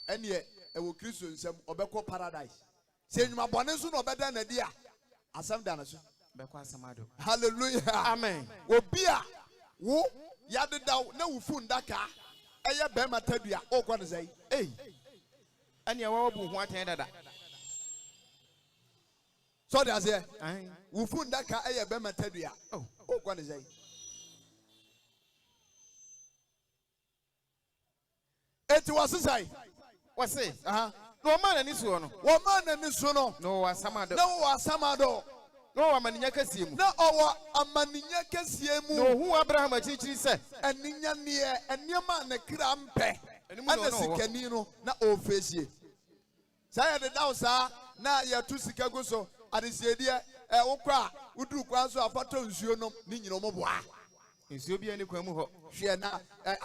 and yet a will Christian some Obeko paradise. Say, Numa Bonesun or better than a dear. As some dance. Hallelujah. Amen. Wo bia wo yadeda na wo fun daka eye be matadua o kwa ne say eh and you will be what that. So that's it. Wo fun daka eye be matadua o kwa ne say it was say what's it? No man and this one. One man and this one. No, Asamado. No, Asamado. No, Amaninya Kasimu. No, our Amaninya Kasimu. No, who Abraham a teacher said. And Ninya near and your man a crampe. And the Sicanino, not all face ye. Say the Dowsa, now you're two Sicagoso, and it's the idea, Okra, who do Quaso, a photo, you know, Nino Moboa. Is you be any Quamu? She and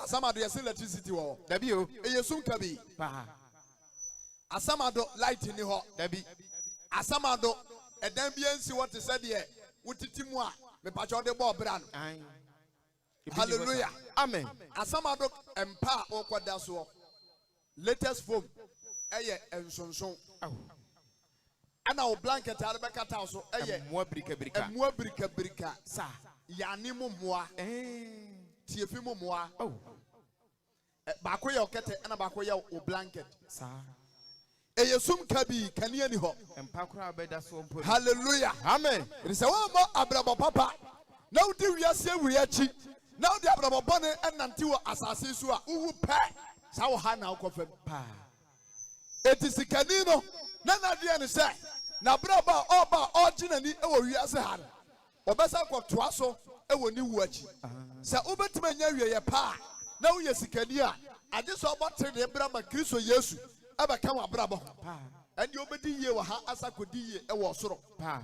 some of the electricity wall. W. You soon can be. Asamado light in the hot. Debbie. Asamado. And then be see what is said here. What it timwa? Me pacho de bo brand. Hallelujah. Amen. Asamado empa o kwadaso. Latest form. Eye ensonson. Ana o blanket alebeka ta so eye mo brika. Mo brika. Sa. Yani mo moa. Tiefi mo moa. Ba ko ye okete ana ba ko ye o blanket. Sa. Eyesum kabi kaniani ho. Hallelujah. Amen. It is a one more abrabo papa. Now do we say we achi. Now the abrabo bone and nantiwa asase so a uwu pe. Sa wo ha na ukofem pa. It is kanino. Na na dia ne say. Na braba oba ojinani e wo wiase ha. Obesa kwtoa so e wo ni wu achi. Sa ubetuma nya wiye pa. Na wo yesikani a. Ade so obotre de braba Kristo Yesu. Aba kan wa brabo and you obedi ye wa ha asakodi ye e wo soro pa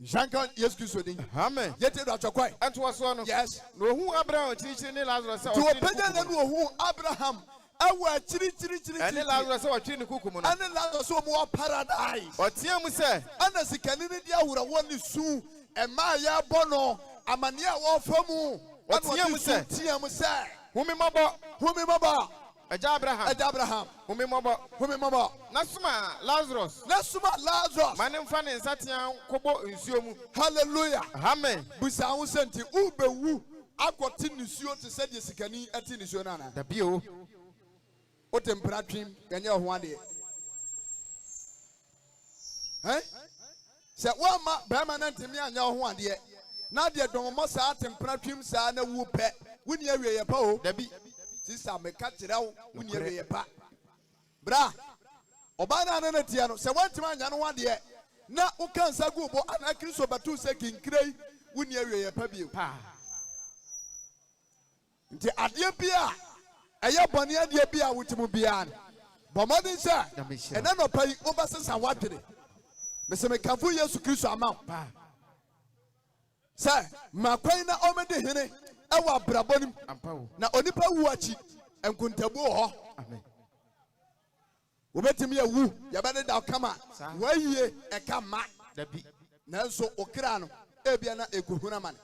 Jankan yes Kristo din amen yete do atwakwai ento waso no yes no hu Abraham chirichiri ne Lazarus to openya na no hu Abraham awa chirichiri and Lazarus wa twi ne kukum no and Lazarus wo paradise otie mu se ana sikani ne dia wura woni su e ma ya bono amane a wo famu otie mu se tie mu se humi mabo Eja Abraham. Humi mobo. Nasuma Lazarus. Manem fane nsatia kobo nsuo mu. Hallelujah. Amen. Busa hu senti ubewu akoti nsuo te se de sikani ati nsuo nana. Da bio. O temperature ganya ho ade. Se wa ma permanent mi anya ho ade. Na de don mo sa temperature sa na wu pe. Wuni awie ye pa o. Da bi. Sister me catch it out when you pa. Bra. Obana na tia no. Se wantima anya no wade na ukan sagu bo ana Kristo batu se kinkrei wuni awie pa bio nti ade bia eya bone ade bia wutimu bia bomodin se ena no pai obasesa wadwere meseme kafu Yesu Kristo ama se makwan na omede hene ewa abrabonim na onipa wu achi enkuntabu ho amen obetimi awu yabane da kama waye ekama dabi nanso okra no ebia na ekohuna man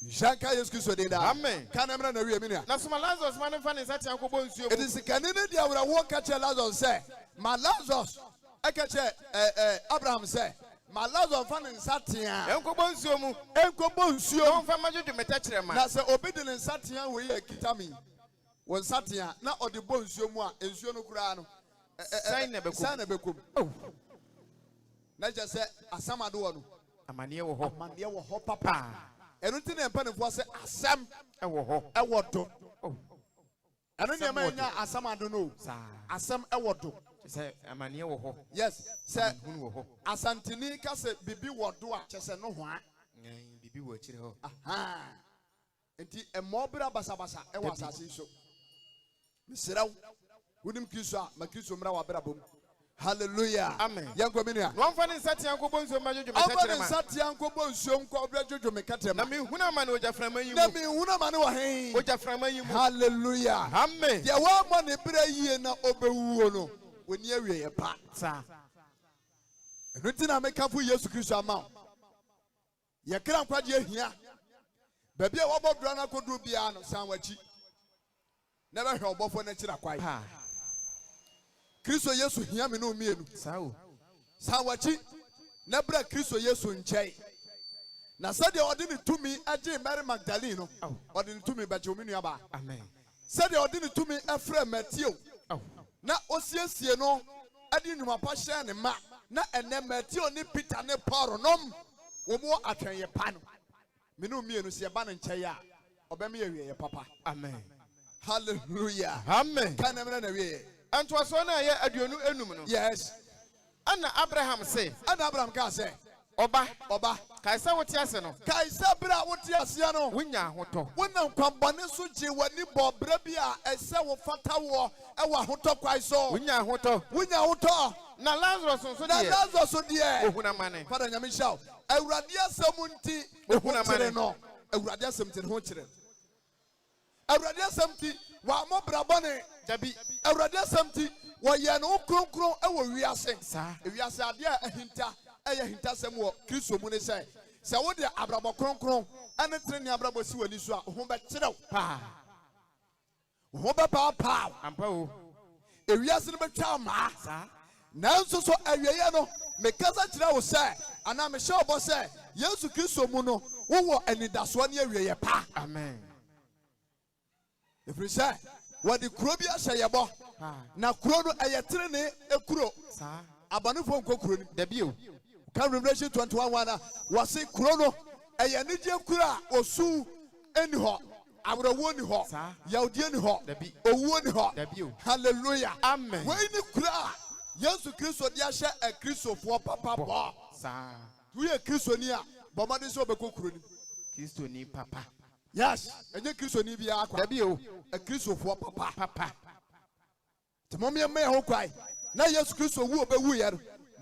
Janka Yesu Kristo de da amen kana mra na wiye minia na soma Lazarus man fa ne satian ko bo nsuo it is kanene dia wura wo ka che Lazarus say ma Lazarus aka che Abraham say ma Lazarus fa ne satian enko bo nsuo on fa majojo meta kire ma na se obi de ne satian we ye kitami won satian na odi bo nsuo mu a nsuo no kura no sai na bekom na je se asamado wo no amane wo ho papa Enuti na mpanefo se asem ewo ho ewo do enu ne ma nya asam ado no asem ewo do se amane wo ho yes se hunu wo ho asantini ka se bibi wo do a chese no ho a bibi wo chire ho aha enti emobra basabasa ewo asase so misiraw wunim Kristo a ma Kristo mra wa bra bom hallelujah amen yango minua no mfa ne satian ko bonzo ma jojo mekatrema na satian ko bonzo ko bra jojo mekatrema na mi huna ma ne ojaframa yi mu na mi huna ma ne wo hen ojaframa yi mu hallelujah amen ye wa mo ne bra yie na obewuo no oni awie ye pa sa enuti na mekafu Yesu Kristo ama ye kra nkwaje ahia ba bia wo bodura na kodu bia no san wachi na ba hwe obofo na kira kwai Kristo Yesu hia me no mienu sawo sawachi na bra Kristo Yesu nchai na sade odi ni tumi age Mary Magdalene no odi ni tumi baje ominu aba amen sade odi ni tumi efra Matthew na osiesie no adi nyuma pa hye ne ma na ene Matthew ni Peter ne Paul nom wo mo atwen ye pa no me no mienu se ba ne nchai a obem ye wie ye papa amen hallelujah amen kana me na wie and was one year aduonu enum no yes ana Abraham say ka say oba kaisa wote ase no kaisa bra wote ase no wonya hoto wona kwambone so je wani bo bra bia ese wo fata wo e wa hoto kwai so wonya hoto na Lazarus so de ohuna mane fada nyame shaw awurade asem nti ohuna mane no awurade asem nti ho kire awurade asem nti wa mo bra bone dabi awurade asem nti wo ye no kronkron e wo wiase sa wiase ade a hinta eye hinta sem wo Kristo mu ne sai se wo de abrabo kronkron ane tre ne abrabo si wani so a ho be kirew pa ho be pa ampa o e wiase no betwa ma sa nanso so awieye no me kasa kire wo sai ana me hye obo sai Yesu Kristo mu no wo anidaso ne awieye pa amen if say what the kuro bi ahye yebo na kuro no eyetere ne ekuro sa abanufo nko kuro ni dabi o kan Revelation 21:1 wase kuro no eye ne je kuro a osu eni ho awrawo ni ho yaudie ni ho owuo ni ho hallelujah amen we ni kuro a Yesu Kristo dia hye e Kristofo papa bo sa we Kristo ni a bomade so obeko kuro ni Kristo ni papa yes enye Kristo ni bia akwa dabi o a Kristofo papa temomye me ho kwai na Yesu Kristo wu obewu ye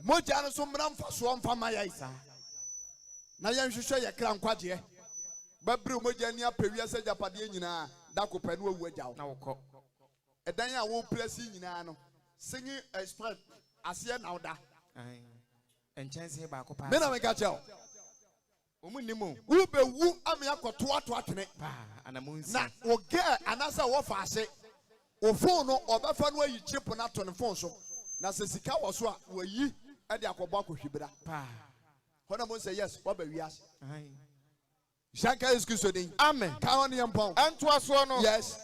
moja no so mra mfaso mfama yai na ye nhwehwe ye kra nkwaje babre moja ni apewia se japade nyina da kopa no awu agyaw na wokọ edan a wo presi nyina no singi express ase na oda enchanse ba kopa me na me ka cheo omunimo wu bewu ame akoto atwene anamunsi na oge anasa wo fa ase o phone no obefa no ayi chip na to ne phone so na se sika wo so a wayi e de akobo akohwibra hona mo say yes wo ba wiase Shanka Yesu Kristo din amen ka won yempon anto aso no yes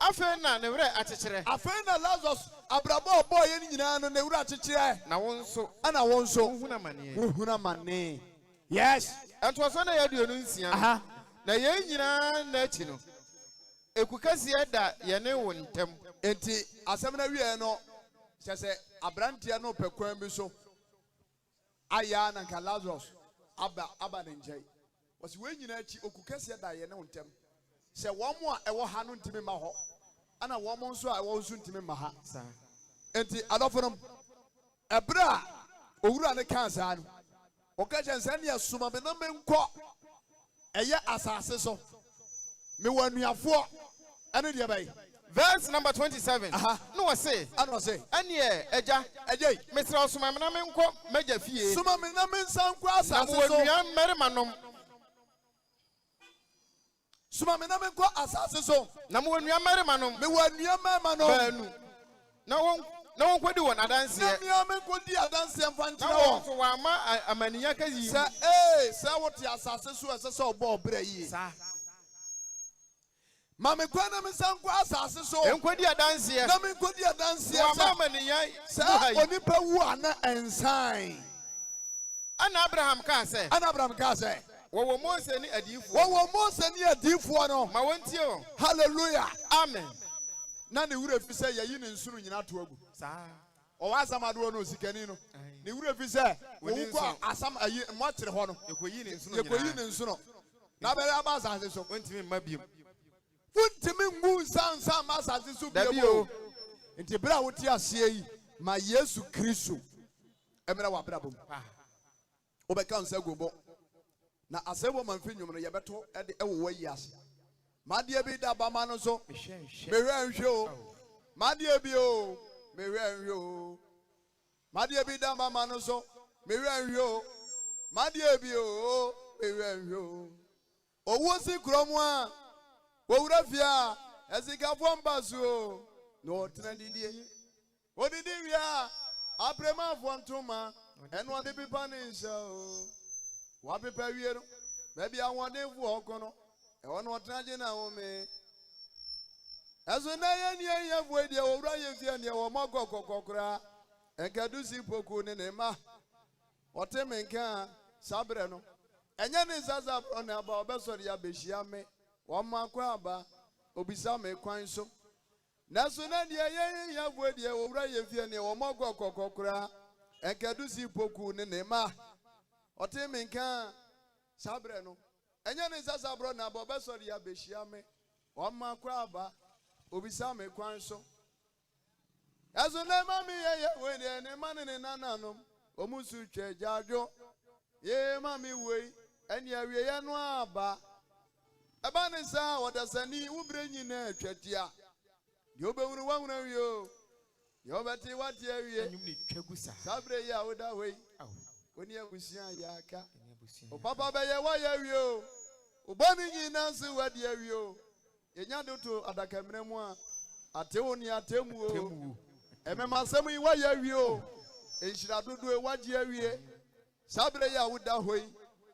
afen na ne wure akekere afen na Lazarus abrabo obo ye nyina no ne wure akekere na wonso ana wonso huna mane yes anto aso na yadu no nsia aha na ye nyina na achi no ekukasi eda ye ne wontem enti asem na wie no se abrantia no pekwan bi so aya na nka Lazarus aba ne nkyɛn wɔsi wɔn nyinaa akyi oku kɛseɛ da yɛ ne ho ntɛm sɛ wɔn a ɛwɔ ha no ntumi ma hɔ ana wɔn nso a ɛwɔ nso ntumi ma ha enti adɔfo no ɛbrɛ a owura ne kan saa no ɔka kyɛn sɛ ne yɛ soma me na me nkɔ ɛyɛ asase so me wɔ anuafoɔ ɛne deɛ bɛyɛ. Verse number 27. No was say. Ano say. Anye eja. Ejey. Mr. Osuma me na me nko meja fie. Suma me na me nsan kɔ asase so. Na mo nua mmarima nom. Suma me na me nkɔ asase so. Na mo nua mmarima nom. Me wɔ nua mmarima nom. Baanu. Na won kwadi won adanse. Na nua me nkɔdi adanse mfa nkyerɛ Na won so wa ma amaniya kazi. Sɛ wote asase so ɛsɛ sɛ ɔbɔ ɔbrɛ yie. Sa. Mame kwa na me nsan kɔ asase so. Enkwadi adanse. Na me nkɔdi adanse. Wa ma amaniya. Sɛ onipa wu ana ensan. Ana Abraham ka sɛ. Wo Mose ni adiifo. Wo Mose ni adiifo no. Ma wontie o. Hallelujah. Amen. Na ne wura fi sɛ yayi ne nsuru nyina to agu. Saa. Ɔwɔ asamado no osikani no. Ne wura fi sɛ wo kɔ asam ayi mo akyere hɔ no. Ekoyi ne nsuru nyina. Ekoyi ne nsuru. Na bɛrɛ aba asase so. Wontimi mma biem. Wontimi ngu nsansan ma asase so biem. Nti bra wo ti aseɛ yi ma Yesu Kristo. Emra wa bra bom. Obɛka nsa gobo. Na asɛbɔ manfi nwom no yɛbɛto ɛde ɛwɔ wɔ yi ase. Madeɛ bi da bama no so. Mehwɛ nhwɛ o. Madeɛ bi o. Mehwɛ nhwɛ o. Madeɛ bi da bama no so. Mehwɛ nhwɛ o. Madeɛ bi o. Mehwɛ nhwɛ o. Owo si kurom a. Owura fia. Esikafo mbasu o. No tena didie. Odidi wia. Aprema fo ntoma. Eno ade pipa ne nsa o. Wa pepa wie no. Baby awode fu okono. E wono otnaje na wo me. Aso na ye ni ye fu edi owura ye fie ne wo mago kokokora. Enkadu si poku ne ma. Ote menka sabre no. Enye ne sasa pro na ba obesori ya behia me. Wo makwa aba obisa me kwan so. Na so na de ye ye fu edi owura ye fie ne wo mago kokokora. Enkadu si poku ne ma. Ote menka sabre no. Enye ne sasa bro na bo besori ya behia me. Wo makwa aba obisa me kwan so. Aso na ma mi ye we ne ma ne nananom. Omusu twe jadwo. Ye ma mi we eni awie ye no aba. Eba ne sa wodasani ubre nyina atwatia. Ye obewuru wawuna wie o. Ye obeti wati awie. Anyum ni twagu sa. Sabre ya woda we. Oni abusia ya aka. O papa be ye wa ya wie o. Obani nyina nsi wadi awie o. Ye nya doto adakamre mu a atewo ni atemu o. Emema semu yi wa ya wie o. Enhira dodo e waje awie. Sabre ya woda hoi.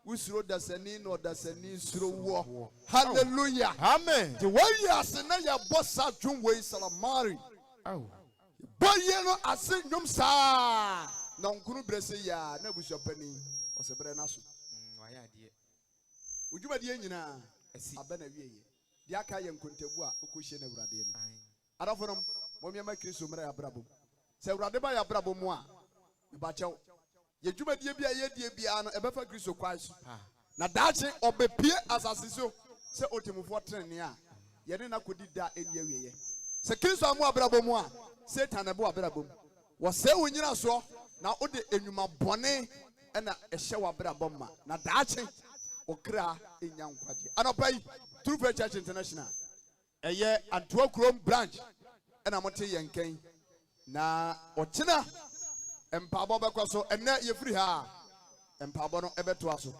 Usuro dasani no dasani suro wo. Hallelujah. Amen. The way ya se na ya bossa dwumwe salamari. Boye no ase nwom saa. Na nkunu brese ya na busuapani osebre na so. Waya de. Udwuma de nyina abana wieye. De aka ye nkontabu a okohye na awurade ni. Adafonom momiama Kristo mra ya brabo. Se awurade ba ya brabo mu a ba chew. Ye dwuma de bia ye die bia no ebefa Kristo kwaso. Na daache obepie asase so se otemufo trene a ye ne na kodi da eni awieye. Se Kristo amu abrabo mu a Satan ebo abrabo mu. Wo se wonyina so na ode enwuma bone na ehye wa brabo ma. Na daache okra enya nkwaje. Anopai True Faith Church International. Eye Antoakrom branch na mote yenken. Na ochina empabo bekwaso enne ye free ha empabo no ebeto aso